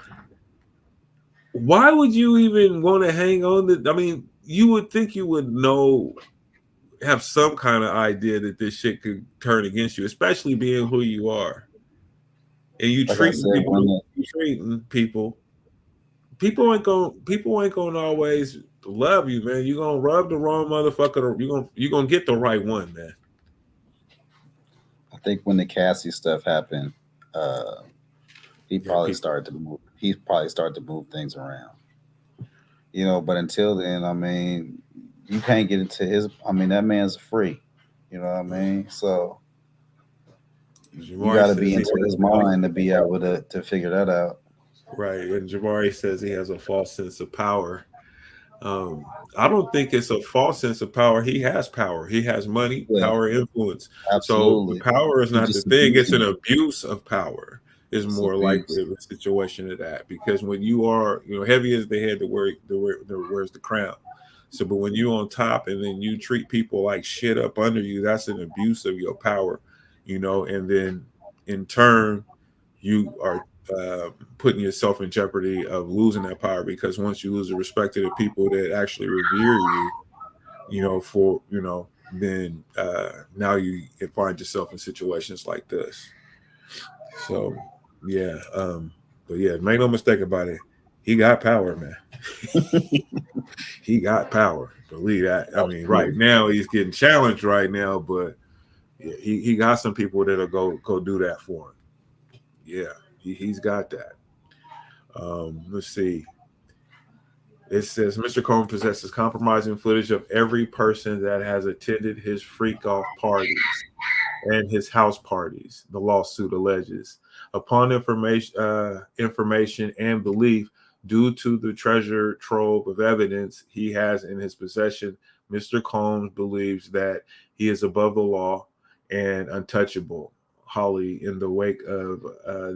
Speaker 4: why would you even want to hang on to? I mean, you would think you would have some kind of idea that this shit could turn against you, especially being who you are. And you treating people. People ain't gonna always love you, man. You're gonna rub the wrong motherfucker. You're gonna get the right one, man.
Speaker 5: I think when the Cassie stuff happened, he probably started to move. He probably started to move things around. But until then, I mean, you can't get into his. I mean, that man's free. You know what I mean? So You got to be into his mind to be able to figure that out.
Speaker 4: Right. And Jamari says he has a false sense of power. I don't think it's a false sense of power. He has power. He has money, power, influence.
Speaker 5: Absolutely.
Speaker 4: So the power is not the thing. It's an abuse of power. Is more likely the situation of that, because when you are, heavy as the head, the wears the crown. So, but when you're on top and then you treat people like shit up under you, that's an abuse of your power, and then in turn, you are putting yourself in jeopardy of losing that power, because once you lose the respect of the people that actually revere you, then now you can find yourself in situations like this. So, yeah. But yeah, make no mistake about it. He got power, man. He got power. Believe that. I mean, right now he's getting challenged right now, but yeah, he got some people that'll go do that for him. Yeah, he's got that. Let's see. It says Mr. Combs possesses compromising footage of every person that has attended his freak off parties and his house parties, the lawsuit alleges. Upon information and belief, due to the treasure trove of evidence he has in his possession, Mr. Combs believes that he is above the law and untouchable. Holly, in the wake of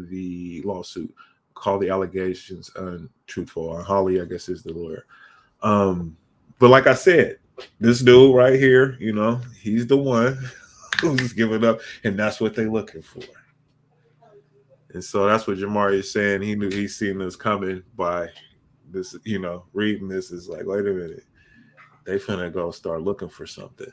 Speaker 4: the lawsuit, called the allegations untruthful. Holly, I guess, is the lawyer. But like I said, this dude right here, he's the one who's giving up, and that's what they're looking for. And so that's what Jamari is saying. He knew he's seen this coming by this, reading this is like, wait a minute, they finna go start looking for something.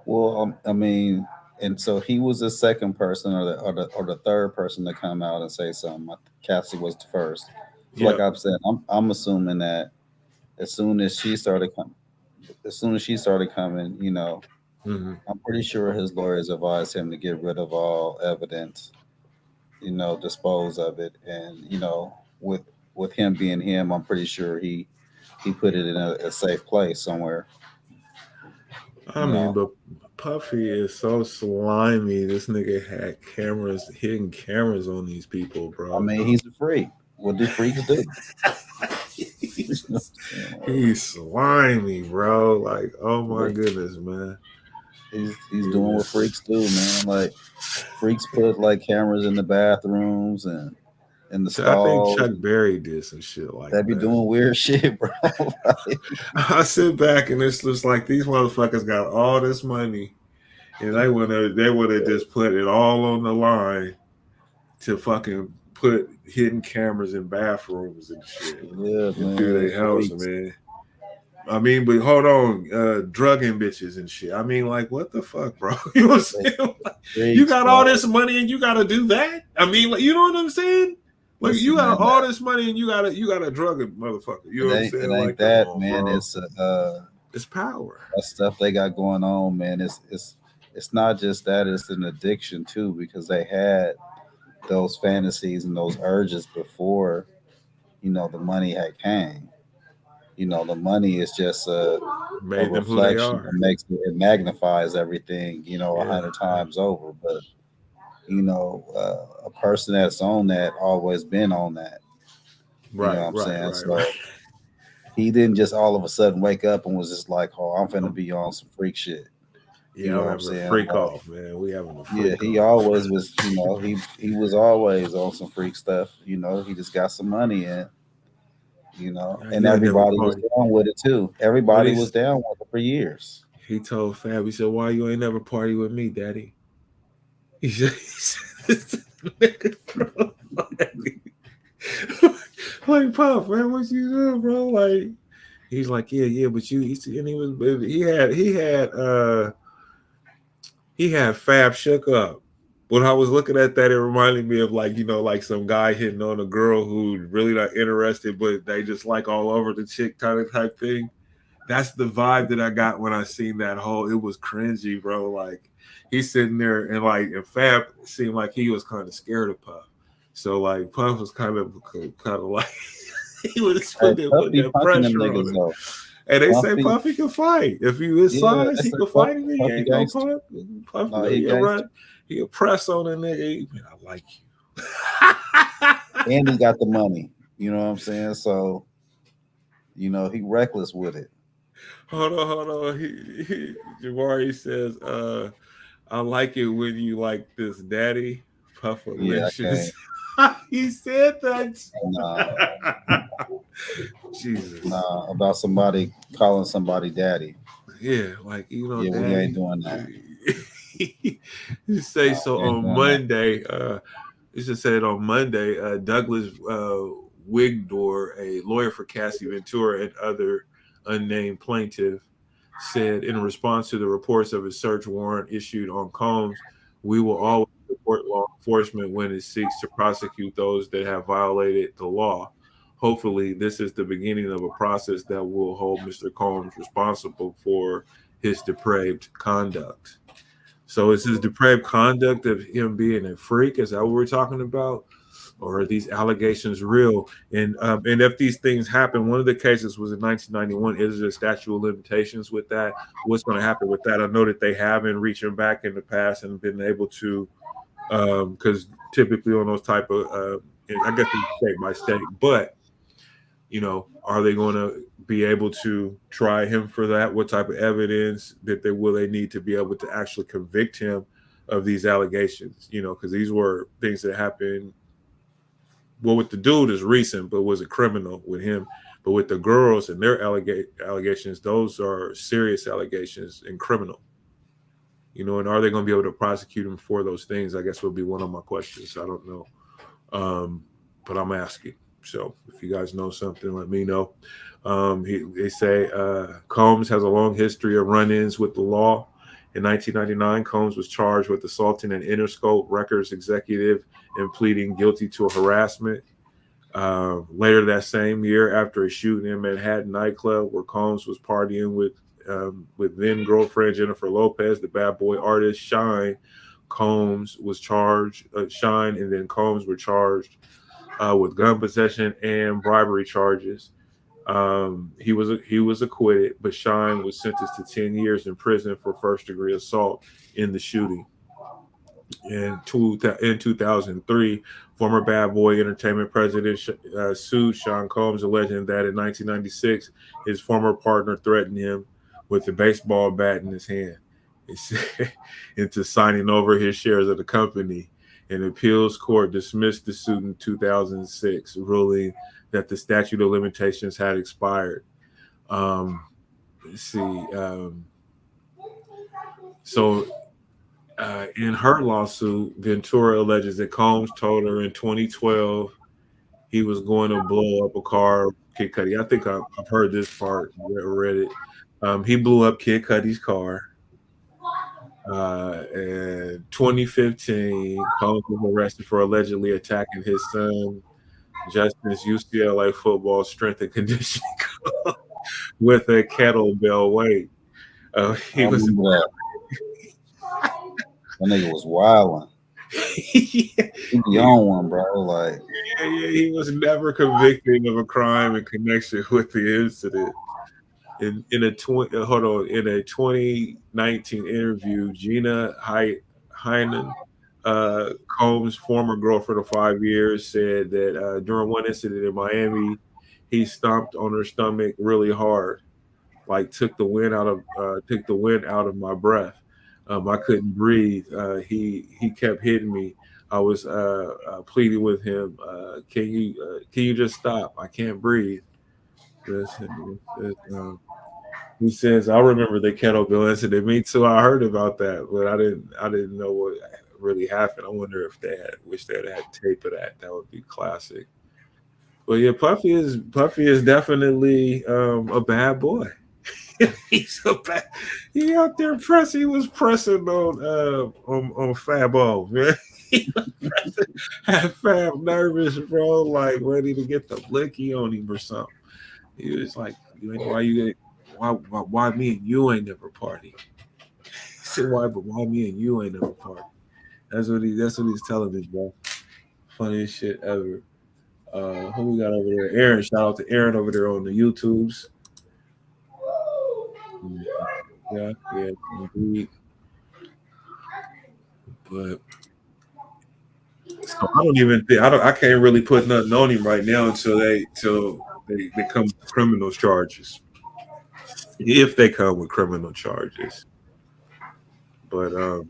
Speaker 5: Well, I mean, and so he was the second person or the third person to come out and say something. Cassie was the first. So like I've said, I'm assuming that as soon as she started coming, I'm pretty sure his lawyers advised him to get rid of all evidence, dispose of it, and with him being him, I'm pretty sure he put it in a safe place somewhere.
Speaker 4: I mean, but Puffy is so slimy. This nigga had hidden cameras on these people, bro.
Speaker 5: I mean, he's a freak. What do freaks do?
Speaker 4: He's slimy, bro. Like, oh my goodness, man.
Speaker 5: He's doing what freaks do, man. Like, freaks put like cameras in the bathrooms and in the stalls.
Speaker 4: I think Chuck Berry did some shit like that.
Speaker 5: They be doing weird shit, bro.
Speaker 4: I sit back and it's just like these motherfuckers got all this money, and they would have just put it all on the line to fucking put hidden cameras in bathrooms and shit.
Speaker 5: Yeah, man.
Speaker 4: Do their house, man. I mean, but hold on, drugging bitches and shit. I mean, like, what the fuck, bro? You know what I'm saying? Like, you got all this money and you got to do that? I mean, like, you know what I'm saying? Like, you got all this money and you got to drug a motherfucker. You know what I'm saying?
Speaker 5: It ain't
Speaker 4: like
Speaker 5: that,
Speaker 4: man.
Speaker 5: Bro.
Speaker 4: It's power.
Speaker 5: That stuff they got going on, man. It's not just that; it's an addiction too, because they had those fantasies and those urges before, the money had came. The money is just a reflection. It magnifies everything, 100 times over. But a person that's on that always been on that.
Speaker 4: Right.
Speaker 5: You know what I'm saying?
Speaker 4: Right,
Speaker 5: so
Speaker 4: right.
Speaker 5: he didn't just all of a sudden wake up and was just like, "Oh, I'm finna be on some freak shit."
Speaker 4: Yeah, you know what I'm saying? Freak off, man. We having a freak off.
Speaker 5: He always was, he was always on some freak stuff. He just got some money in. And everybody was down with it too. Everybody was down with it for years.
Speaker 4: He told Fab, he said, "Why you ain't never party with me, Daddy?" He said like, Puff, man, what you doing, bro? Like, he's like, yeah, but he had Fab shook up. When I was looking at that, it reminded me of like some guy hitting on a girl who really not interested, but they just like all over the chick type thing. That's the vibe that I got when I seen that whole. It was cringy, bro. Like, he's sitting there and Fab seemed like he was kind of scared of Puff. So like Puff was kind of like he would have put that pressure on him. And they say Puffy can fight. If he his size, he can fight him. He ain't no Puff. He press on a nigga. Man, I like you.
Speaker 5: And he got the money. You know what I'm saying? So, you know, he reckless with it.
Speaker 4: Hold on. Jabari says, I like it when you like this, daddy.
Speaker 5: Yeah, I
Speaker 4: Puffalicious. He said that.
Speaker 5: Nah,
Speaker 4: Jesus.
Speaker 5: nah, about somebody calling somebody daddy.
Speaker 4: Yeah, like, you know,
Speaker 5: Yeah, we
Speaker 4: daddy.
Speaker 5: ain't doing that.
Speaker 4: You say
Speaker 5: Nah,
Speaker 4: so
Speaker 5: we ain't
Speaker 4: on
Speaker 5: doing that.
Speaker 4: Monday. You should say it on Monday. Douglas Wigdor, a lawyer for Cassie Ventura and other unnamed plaintiff, said in response to the reports of a search warrant issued on Combs, we will always support law enforcement when it seeks to prosecute those that have violated the law. Hopefully, this is the beginning of a process that will hold Mr. Combs responsible for his depraved conduct. So, is his depraved conduct of him being a freak? Is that what we're talking about? Or are these allegations real? And if these things happen, one of the cases was in 1991. Is there a statute of limitations with that? What's going to happen with that? I know that they have been reaching back in the past and been able to, because typically on those type of, I guess it's state by state, but you know, are they going to be able to try him for that? What type of evidence that they need to be able to actually convict him of these allegations? You know, because these were things that happened. Well, with the dude is recent, but was a criminal with him. But with the girls and their allegations, those are serious allegations and criminal. You know, and are they going to be able to prosecute him for those things? I guess would be one of my questions. I don't know, but I'm asking. So if you guys know something, let me know. They say Combs has a long history of run-ins with the law. In 1999, Combs was charged with assaulting an Interscope Records executive and pleading guilty to harassment. Later that same year, after a shooting in Manhattan nightclub where Combs was partying with then girlfriend Jennifer Lopez, the bad boy artist Shine, Combs was charged. Shine and then Combs were charged with gun possession and bribery charges. He was acquitted, but Shine was sentenced to 10 years in prison for first degree assault in the shooting. In 2003, former Bad Boy Entertainment president sued Sean Combs, alleging that in 1996 his former partner threatened him with a baseball bat in his hand into signing over his shares of the company. An appeals court dismissed the suit in 2006, ruling that the statute of limitations had expired. Let's see. So in her lawsuit, Ventura alleges that Combs told her in 2012 he was going to blow up a car, Kid Cudi. I think I've heard this part, read it. He blew up Kid Cudi's car. In 2015, Combs was arrested for allegedly attacking his son, Justin's UCLA football strength and conditioning coach with a kettlebell weight.
Speaker 5: I
Speaker 4: He was
Speaker 5: remember that. That nigga was wilding. He be on one, bro. Like,
Speaker 4: he was never convicted of a crime in connection with the incident. In a 2019 interview, Gina Heinen, Combs' former girlfriend of 5 years, said that during one incident in Miami, he stomped on her stomach really hard, like took the wind out of my breath. I couldn't breathe. He kept hitting me. I was pleading with him. Can you just stop? I can't breathe. He says, "I remember the kettlebell incident. Me too. I heard about that, but I didn't know what really happened. I wonder if wish they had tape of that. That would be classic." But yeah, Puffy is definitely a bad boy. He's a bad. He out there pressing. He was pressing on Fabo, man. He was pressing, had Fab nervous, bro, like ready to get the blicky on him or something. He was like, why me and you ain't never party? He said, why me and you ain't never party? That's what he's telling me, bro. Funniest shit ever. Who we got over there? Aaron. Shout out to Aaron over there on the YouTubes. Yeah, indeed. But so I don't even think I can't really put nothing on him right now until they come with criminal charges. If they come with criminal charges. But until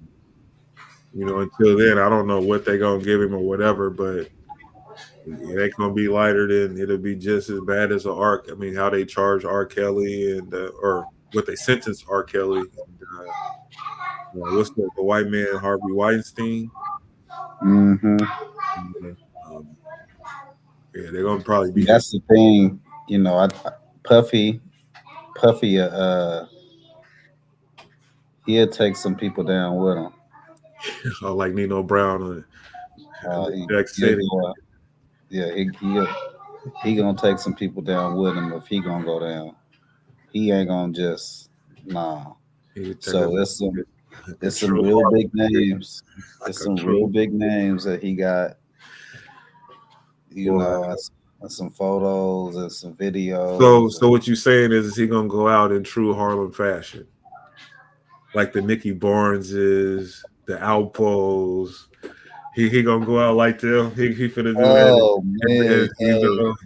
Speaker 4: then, I don't know what they're gonna give him or whatever, but it ain't gonna be lighter than it'll be just as bad as I mean, how they charge R. Kelly and or what they sentenced R. Kelly and what's the white man Harvey Weinstein.
Speaker 5: Mm-hmm.
Speaker 4: Um, yeah, they're gonna probably be
Speaker 5: That's the thing, Puffy, he'll take some people down with him.
Speaker 4: like Nino Brown on Jack City.
Speaker 5: He gonna take some people down with him if he gonna go down. He ain't gonna just nah. So it's some real big names. It's some real big names that he got. Some photos and some videos.
Speaker 4: So what you saying is he gonna go out in true Harlem fashion, like the Nicky Barneses, the Alpos. He gonna go out like them. He finna do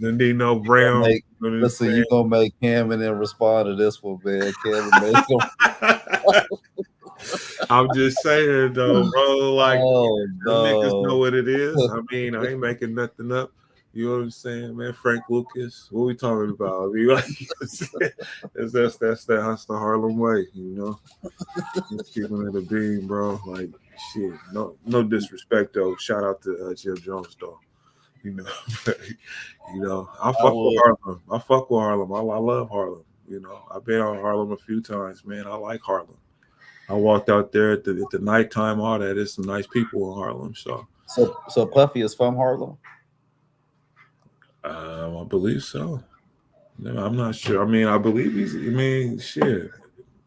Speaker 4: the Nino Brown.
Speaker 5: Listen, you gonna make Cam and then respond to this one, man. Cam and make him.
Speaker 4: I'm just saying though, bro. Like niggas know what it is. I mean, I ain't making nothing up. You know what I'm saying, man? Frank Lucas. What we talking about? I mean, like, that's the Harlem way, Just keeping it a beam, bro. Like shit. No disrespect though. Shout out to Jim Jones though. I fuck with Harlem. I fuck with Harlem. I love Harlem. I've been on Harlem a few times, man. I like Harlem. I walked out there at the nighttime. All that. There's some nice people in Harlem.
Speaker 5: So Puffy is from Harlem.
Speaker 4: I believe so. No, I'm not sure. I mean, I believe he's. I mean, shit.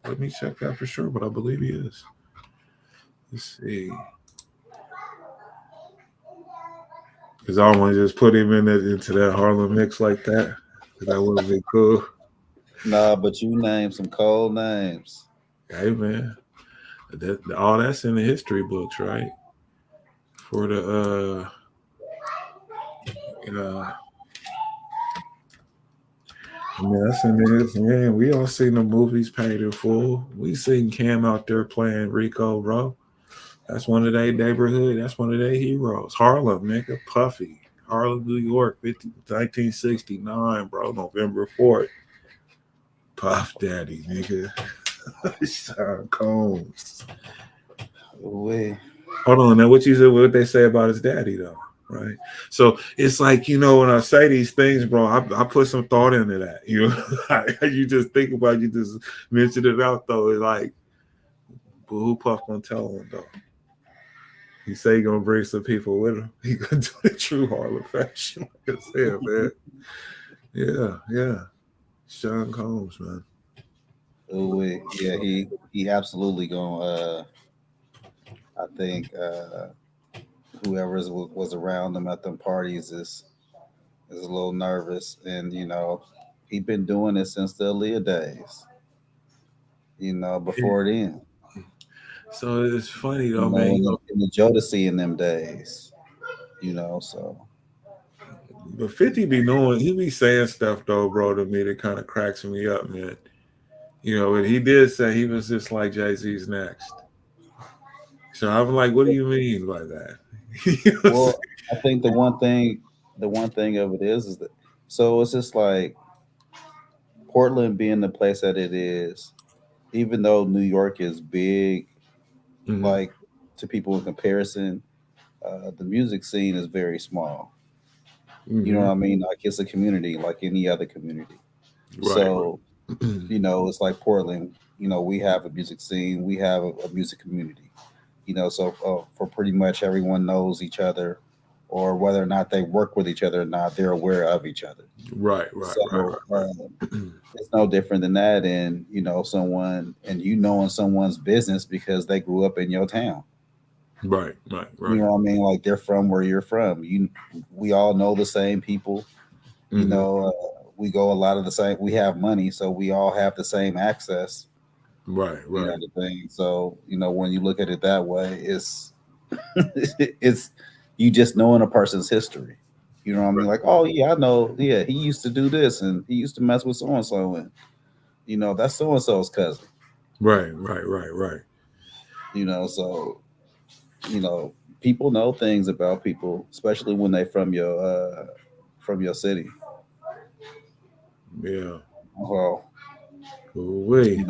Speaker 4: Let me check that for sure, but I believe he is. Let's see. Because I don't want to just put him into that Harlem mix like that. That would be cool.
Speaker 5: Nah, but you name some cold names.
Speaker 4: Hey, man. All that's in the history books, right? For the I mean, that's in this, man. We all seen the movies paid in full. We seen Cam out there playing Rico, bro. That's one of their neighborhood. That's one of their heroes. Harlem, nigga. Puffy. Harlem, New York, 1969, bro. November 4th. Puff Daddy, nigga. Sean Combs.
Speaker 5: Wait.
Speaker 4: Hold on. Now, what they say about his daddy, though? Right. So it's like, when I say these things, bro, I put some thought into that. You just think about, you just mention it out though. It's like, but who Puff gonna tell him though? He say he gonna bring some people with him. He gonna do the true Harlem fashion. Like I said, man. Yeah. Sean Combs, man.
Speaker 5: Oh yeah, he absolutely gonna I think whoever was around him at them parties is a little nervous, and he been doing it since the Aaliyah days. Before then.
Speaker 4: So it's funny though, man.
Speaker 5: In the Jodeci in them days, so.
Speaker 4: But 50 be knowing, he be saying stuff though, bro, to me that kind of cracks me up, man. And he did say he was just like Jay-Z's next. So I'm like, what do you mean by that?
Speaker 5: Well, I think the one thing of it is that, so it's just like Portland being the place that it is, even though New York is big, like to people in comparison, the music scene is very small. You know what I mean? Like it's a community like any other community. Right. So, it's like Portland, we have a music scene, we have a music community, so for pretty much everyone knows each other, or whether or not they work with each other or not, they're aware of each other.
Speaker 4: Right.
Speaker 5: It's no different than that. And, someone, and knowing someone's business because they grew up in your town.
Speaker 4: Right.
Speaker 5: You know what I mean? Like they're from where you're from. We all know the same people. We go a lot of the same. We have money, so we all have the same access.
Speaker 4: Right.
Speaker 5: The thing. So when you look at it that way, it's It's you just knowing a person's history. You know what I mean? Like, oh yeah, I know. Yeah, he used to do this, and he used to mess with so and so, and that's so and so's cousin.
Speaker 4: Right.
Speaker 5: So people know things about people, especially when they from your city.
Speaker 4: Yeah.
Speaker 5: Well,
Speaker 4: Ooh-wee.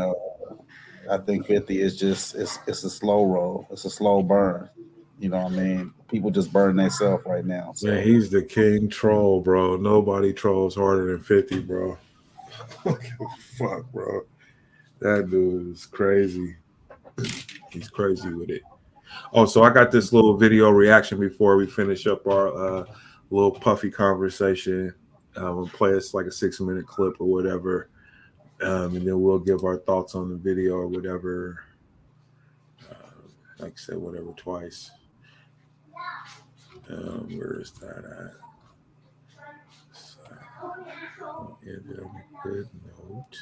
Speaker 5: I think 50 is just it's a slow roll. It's a slow burn. You know what I mean? People just burn themselves right now. So
Speaker 4: Man, he's the king troll, bro. Nobody trolls harder than 50, bro. Fuck, bro. That dude is crazy. He's crazy with it. Oh, so I got this little video reaction before we finish up our little puffy conversation. We'll play us like a 6-minute clip or whatever. And then we'll give our thoughts on the video or whatever. Like I said, whatever twice. Where is that at? Ended on a good note.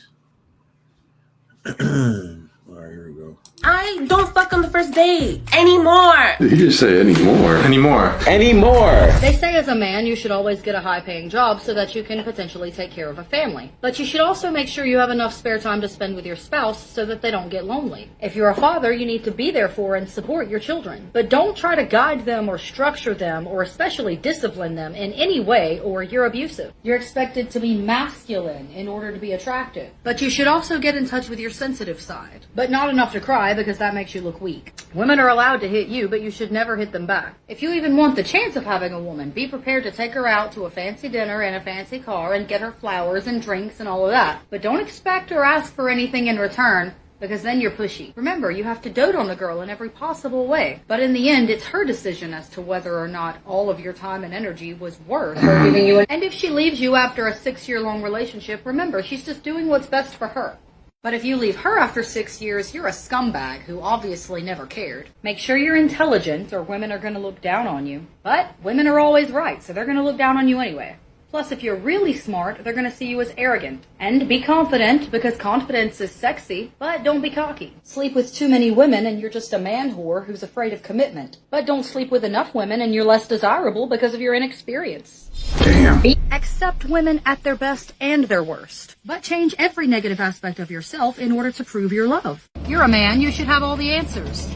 Speaker 4: All right, here we go.
Speaker 9: I don't fuck on the first date anymore.
Speaker 10: You just say anymore.
Speaker 11: Anymore.
Speaker 12: They say as a man, you should always get a high-paying job so that you can potentially take care of a family. But you should also make sure you have enough spare time to spend with your spouse so that they don't get lonely. If you're a father, you need to be there for and support your children. But don't try to guide them or structure them or especially discipline them in any way or you're abusive. You're expected to be masculine in order to be attractive. But you should also get in touch with your sensitive side. But not enough to cry because that makes you look weak. Women are allowed to hit you, but you should never hit them back. If you even want the chance of having a woman, be prepared to take her out to a fancy dinner in a fancy car and get her flowers and drinks and all of that. But don't expect or ask for anything in return, because then you're pushy. Remember, you have to dote on the girl in every possible way. But in the end, it's her decision as to whether or not all of your time and energy was worth her giving you. And if she leaves you after a 6-year-long relationship, remember, she's just doing what's best for her. But if you leave her after 6 years, you're a scumbag who obviously never cared. Make sure you're intelligent or women are going to look down on you. But women are always right, so they're going to look down on you anyway. Plus, if you're really smart, they're going to see you as arrogant. And be confident, because confidence is sexy, but don't be cocky. Sleep with too many women and you're just a man whore who's afraid of commitment. But don't sleep with enough women and you're less desirable because of your inexperience.
Speaker 10: Damn.
Speaker 12: Accept women at their best and their worst. But change every negative aspect of yourself in order to prove your love. You're a man, you should have all the answers.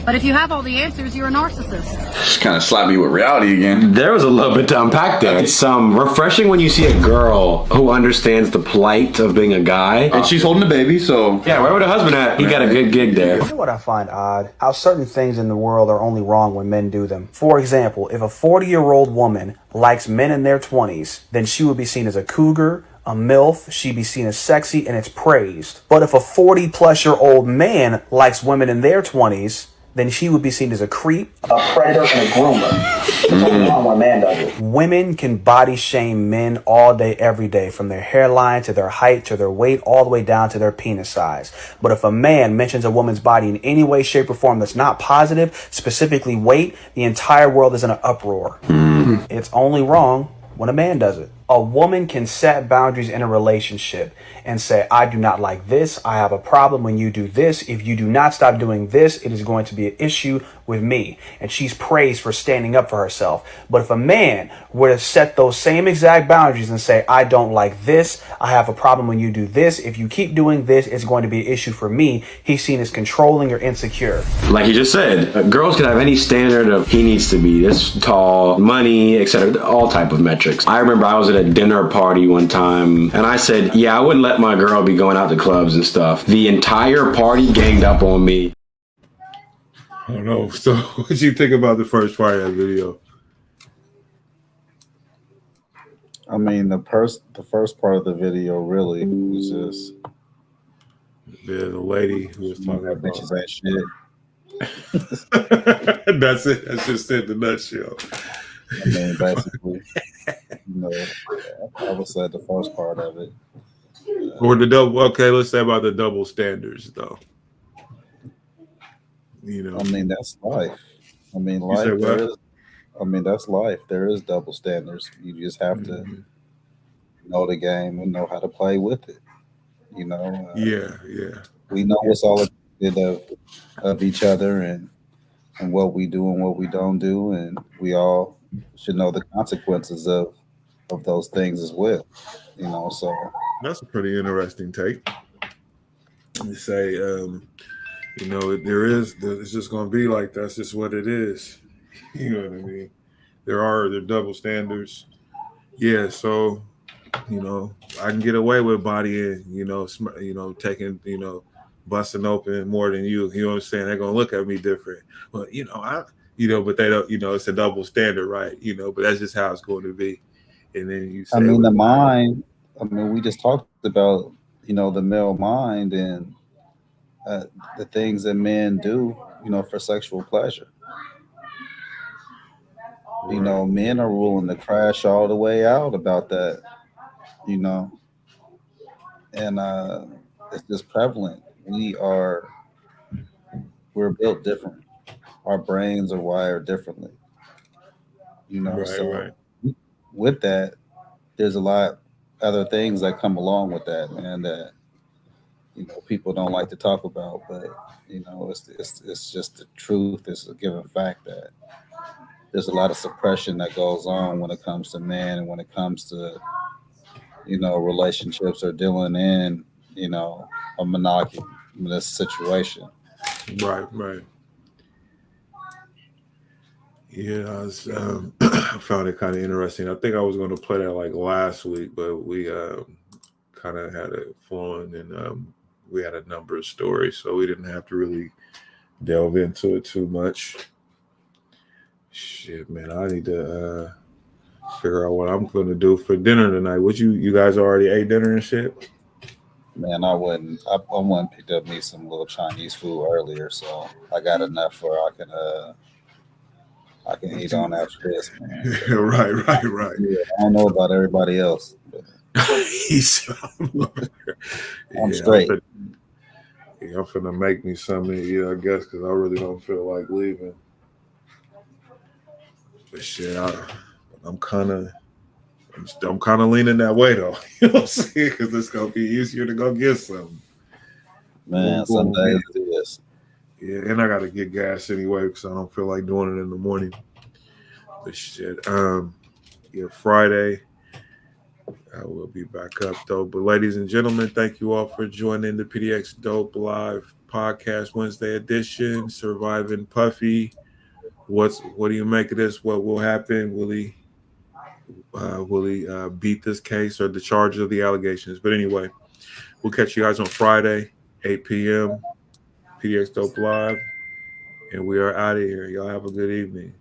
Speaker 12: But if you have all the answers, you're a narcissist.
Speaker 10: Just kind of slapped me with reality again.
Speaker 11: There was a little bit to unpack there. It's refreshing when you see a girl who understands the plight of being a guy.
Speaker 10: And she's holding a baby, so...
Speaker 11: Yeah, where would her husband at? He got a good gig there.
Speaker 13: You know what I find odd? How certain things in the world are only wrong when men do them. For example, if a 40-year-old woman likes men in their 20s, then she would be seen as a cougar, a MILF, she'd be seen as sexy, and it's praised. But if a 40-plus-year-old man likes women in their 20s, then she would be seen as a creep, a predator, and a groomer. That's only wrong when a man does it. Women can body shame men all day, every day, from their hairline to their height to their weight, all the way down to their penis size. But if a man mentions a woman's body in any way, shape, or form that's not positive, specifically weight, the entire world is in an uproar. It's only wrong when a man does it. A woman can set boundaries in a relationship and say, I do not like this. I have a problem when you do this. If you do not stop doing this, it is going to be an issue with me. And she's praised for standing up for herself. But if a man were to set those same exact boundaries and say, I don't like this. I have a problem when you do this. If you keep doing this, it's going to be an issue for me. He's seen as controlling or insecure.
Speaker 11: Like you just said, girls can have any standard of he needs to be this tall, money, etc., all type of metrics. I remember I was at a dinner party one time and I said, yeah, I wouldn't let my girl be going out to clubs and stuff. The entire party ganged up on me.
Speaker 4: I don't know. So what did you think about the first part of that video?
Speaker 5: I mean, the first part of the video really was just
Speaker 4: the lady who was talking
Speaker 5: that
Speaker 4: about
Speaker 5: bitches ain't shit.
Speaker 4: That's it. That's just it in a nutshell.
Speaker 5: I mean, basically, I would say the first part of it.
Speaker 4: Or the double. Okay, let's say about the double standards, though.
Speaker 5: I mean, that's life. I mean, that's life. There is double standards. You just have to know the game and know how to play with it.
Speaker 4: Yeah.
Speaker 5: We know what's all of each other, and and what we do and what we don't do, and we all should know the consequences of those things as well. So
Speaker 4: That's a pretty interesting take. You say, there is. It's just going to be like that's just what it is. You know what I mean? There double standards. Yeah, so I can get away with bodying, taking, busting open more than you. You know what I'm saying? They're gonna look at me different. But but they don't. It's a double standard, right? But that's just how it's going to be. And then you say,
Speaker 5: I mean, the mind. I mean, we just talked about the male mind and the things that men do, for sexual pleasure. Men are willing to crash all the way out about that. You know, and it's just prevalent. We're built different. Our brains are wired differently. So
Speaker 4: right.
Speaker 5: with that, there's a lot other things that come along with that, man. That people don't like to talk about, but it's just the truth. It's a given fact that there's a lot of suppression that goes on when it comes to men and when it comes to relationships or dealing in a monogamous situation.
Speaker 4: Right. Yeah, I found it kind of interesting. I think I was going to play that like last week, but we kind of had it flowing, and we had a number of stories, so we didn't have to really delve into it too much. Shit, man, I need to figure out what I'm going to do for dinner tonight. What you guys already ate dinner and shit?
Speaker 5: Man, I wouldn't. I went and picked up me some little Chinese food earlier, so I got enough where I can eat on after this, man.
Speaker 4: Right.
Speaker 5: Yeah, I don't know about everybody else. I'm straight.
Speaker 4: I'm finna make me something, I guess, because I really don't feel like leaving. But shit, I'm kind of leaning that way though. You know what I'm saying? Because it's gonna be easier to go get something.
Speaker 5: Man, some days it is.
Speaker 4: Yeah, and I gotta get gas anyway because I don't feel like doing it in the morning. But shit, Friday. I will be back up though. But ladies and gentlemen, thank you all for joining the PDX Dope Live Podcast Wednesday edition. Surviving Puffy. What do you make of this? What will happen? Will he beat this case or the charges of the allegations? But anyway, we'll catch you guys on Friday, 8 p.m. PDX Dope Live. And we are out of here. Y'all have a good evening.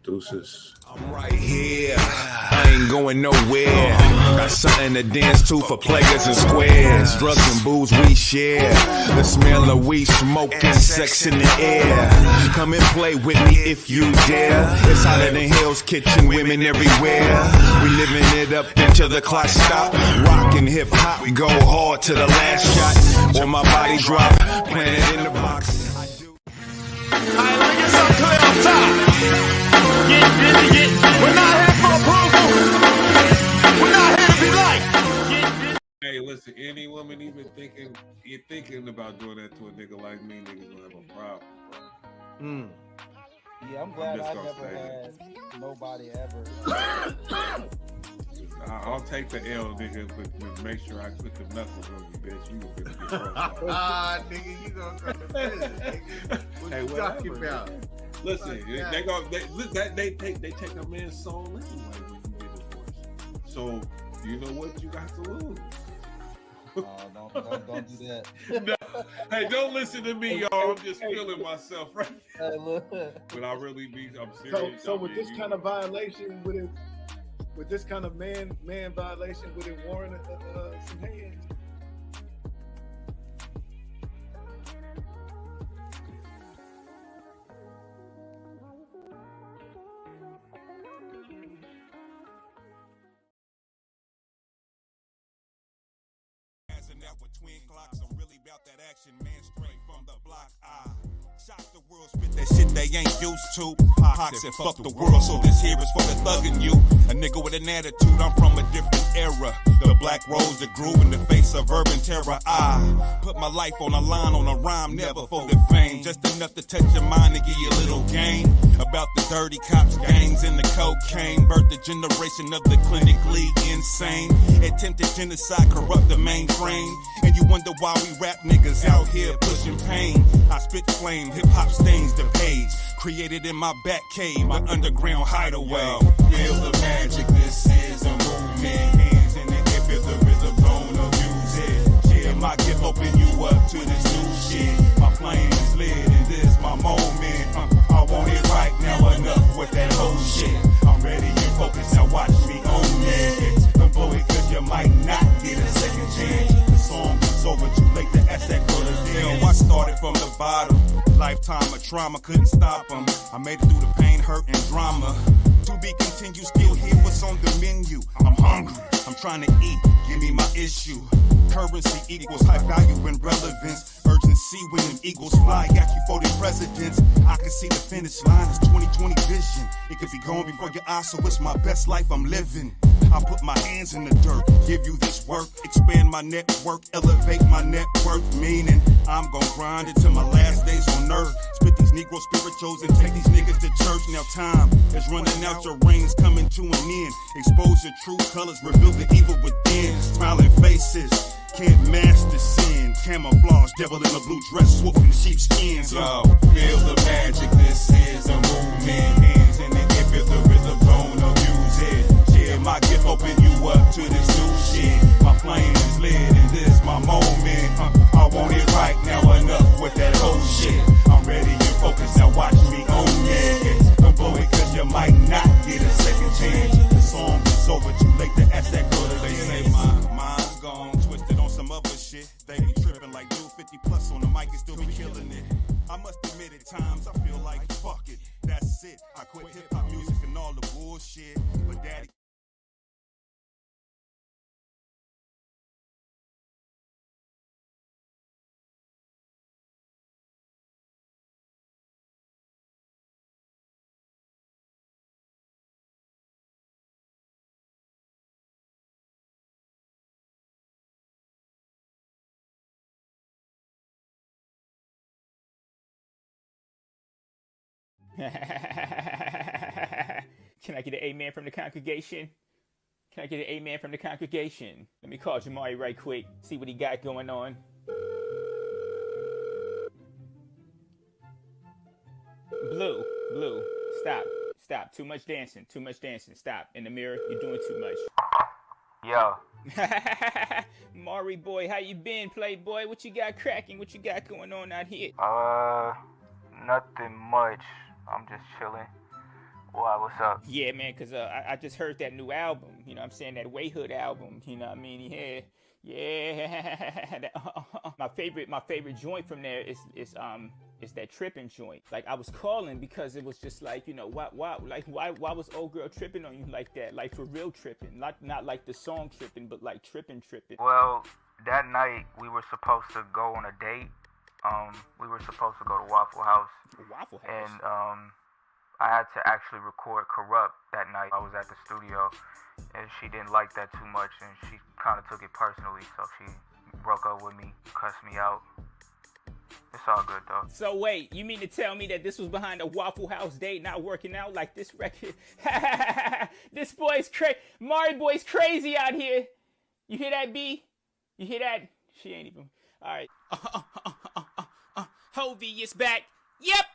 Speaker 4: Deuces.
Speaker 14: I'm right here. I ain't going nowhere. Got something to dance to for players and squares. Drugs and booze we share. The smell of weed, smoke, and sex in the air. Come and play with me if you dare. It's hotter than Hell's Kitchen, women everywhere. We living it up until the clock stop. Rockin' hip hop, we go hard to the last shot. Or my body drop, planted in the box. Alright, let me get something clear on top. Get busy. We're not here for approval. We're not here to be liked.
Speaker 4: Hey, listen, any woman even thinking about doing that to a nigga like me, niggas gonna have a problem, bro.
Speaker 5: Yeah, I'm glad I never had nobody ever.
Speaker 4: I'll take the L, nigga, but make sure I put the knuckles on you, bitch. You gonna get
Speaker 15: nigga, you gonna come to business, nigga. What you talking about?
Speaker 4: Listen, they take a man's soul anyway when you get divorced. So you know what you got to lose.
Speaker 5: Don't do that.
Speaker 4: No. Hey, don't listen to me, y'all. I'm just feeling myself right now. But I really I'm serious.
Speaker 16: So with this kind of violation, with this kind of man violation, would it warrant some hands?
Speaker 14: out with twin clocks. I'm really about that action, man, straight from the block. I shock the world, spit that shit they ain't used to. Pac said fuck the world, so this here is for the thug in you. A nigga with an attitude, I'm from a different era. The black rose that grew in the face of urban terror. I put my life on a line, on a rhyme, never for the fame. Just enough to touch your mind and give you a little game. About the dirty cops, gangs, and the cocaine. Birth the generation of the clinically insane. Attempted genocide, corrupt the mainframe. And you wonder why we rap niggas out here pushing pain. I spit flame, hip-hop stains the page. Created in my back cave, my underground hideaway. Feel the magic, this is a movement. Hands in the air, feel the rhythm, don't abuse it. Share my gift, open you up to this new shit. My flame is lit and this my moment. I want it right now, enough with that whole shit. I'm ready and focused, now watch me own it. Don't blow it cause you might not get a second chance. The song is over, too late to ask that girl to dance. I started from the bottom. Lifetime of trauma, couldn't stop them. I made it through the pain, hurt, and drama. To be continued, still hear what's on the menu. I'm hungry, I'm trying to eat, give me my issue. Currency equals high value and relevance. Urgency when them eagles fly, got you for the presidents. I can see the finish line, it's 2020 vision. It could be gone before your eyes, so it's my best life I'm living. I put my hands in the dirt, give you this work, expand my network, elevate my net worth. Meaning, I'm gon' grind it till my last days on earth. Spit these Negro spirituals and take these niggas to church. Now time is running out, your reign's coming to an end. Expose your true colors, reveal the evil within. Smiling faces, can't mask the sin. Camouflage, devil in a blue dress, swoop in sheepskins. Yo, feel the magic, this is a movement. Hands in the air, feel the rhythm, don't abuse it. Share my gift, open you up to this new shit. My flame is lit and this my moment. I want it right now, enough with that whole shit. I'm ready and focused, now watch me own it. Don't blow it cause you might not get a second chance. The song is over, too late to ask that girl to. They say my mind's gone, twisted on some other shit. They be tripping like dude 50 plus on the mic and still be killing it. I must admit at times I feel like fuck it, that's it. I quit hip hop music and all the bullshit. But daddy.
Speaker 17: Can I get an amen from the congregation? Can I get an amen from the congregation? Let me call Jamari right quick, see what he got going on. Blue, stop. Too much dancing, stop. In the mirror, you're doing too much.
Speaker 18: Yo.
Speaker 17: Maury boy, how you been, playboy? What you got cracking? What you got going on out here?
Speaker 18: Nothing much. I'm just chilling. Why, what's up?
Speaker 17: Yeah, man, because I just heard that new album. You know what I'm saying? That Wayhood album. You know what I mean? Yeah. My favorite joint from there is that tripping joint. Like, I was calling because it was just like, you know, why was old girl tripping on you like that? Like, for real tripping. Not like the song tripping, but like tripping.
Speaker 18: Well, that night we were supposed to go on a date. We were supposed to go to Waffle House. And I had to actually record Corrupt that night. I was at the studio, and she didn't like that too much, and she kind of took it personally, so she broke up with me, cussed me out. It's all good, though.
Speaker 17: So wait, you mean to tell me that this was behind a Waffle House date not working out like this record? This boy's crazy. Mari boy's crazy out here. You hear that, B? You hear that? She ain't even... All right. Hovey is back. Yep.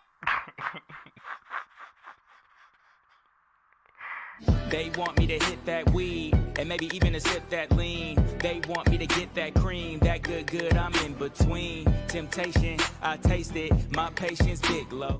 Speaker 17: They want me to hit that weed and maybe even to sip that lean. They want me to get that cream, that good, I'm in between. Temptation, I taste it, my patience big low.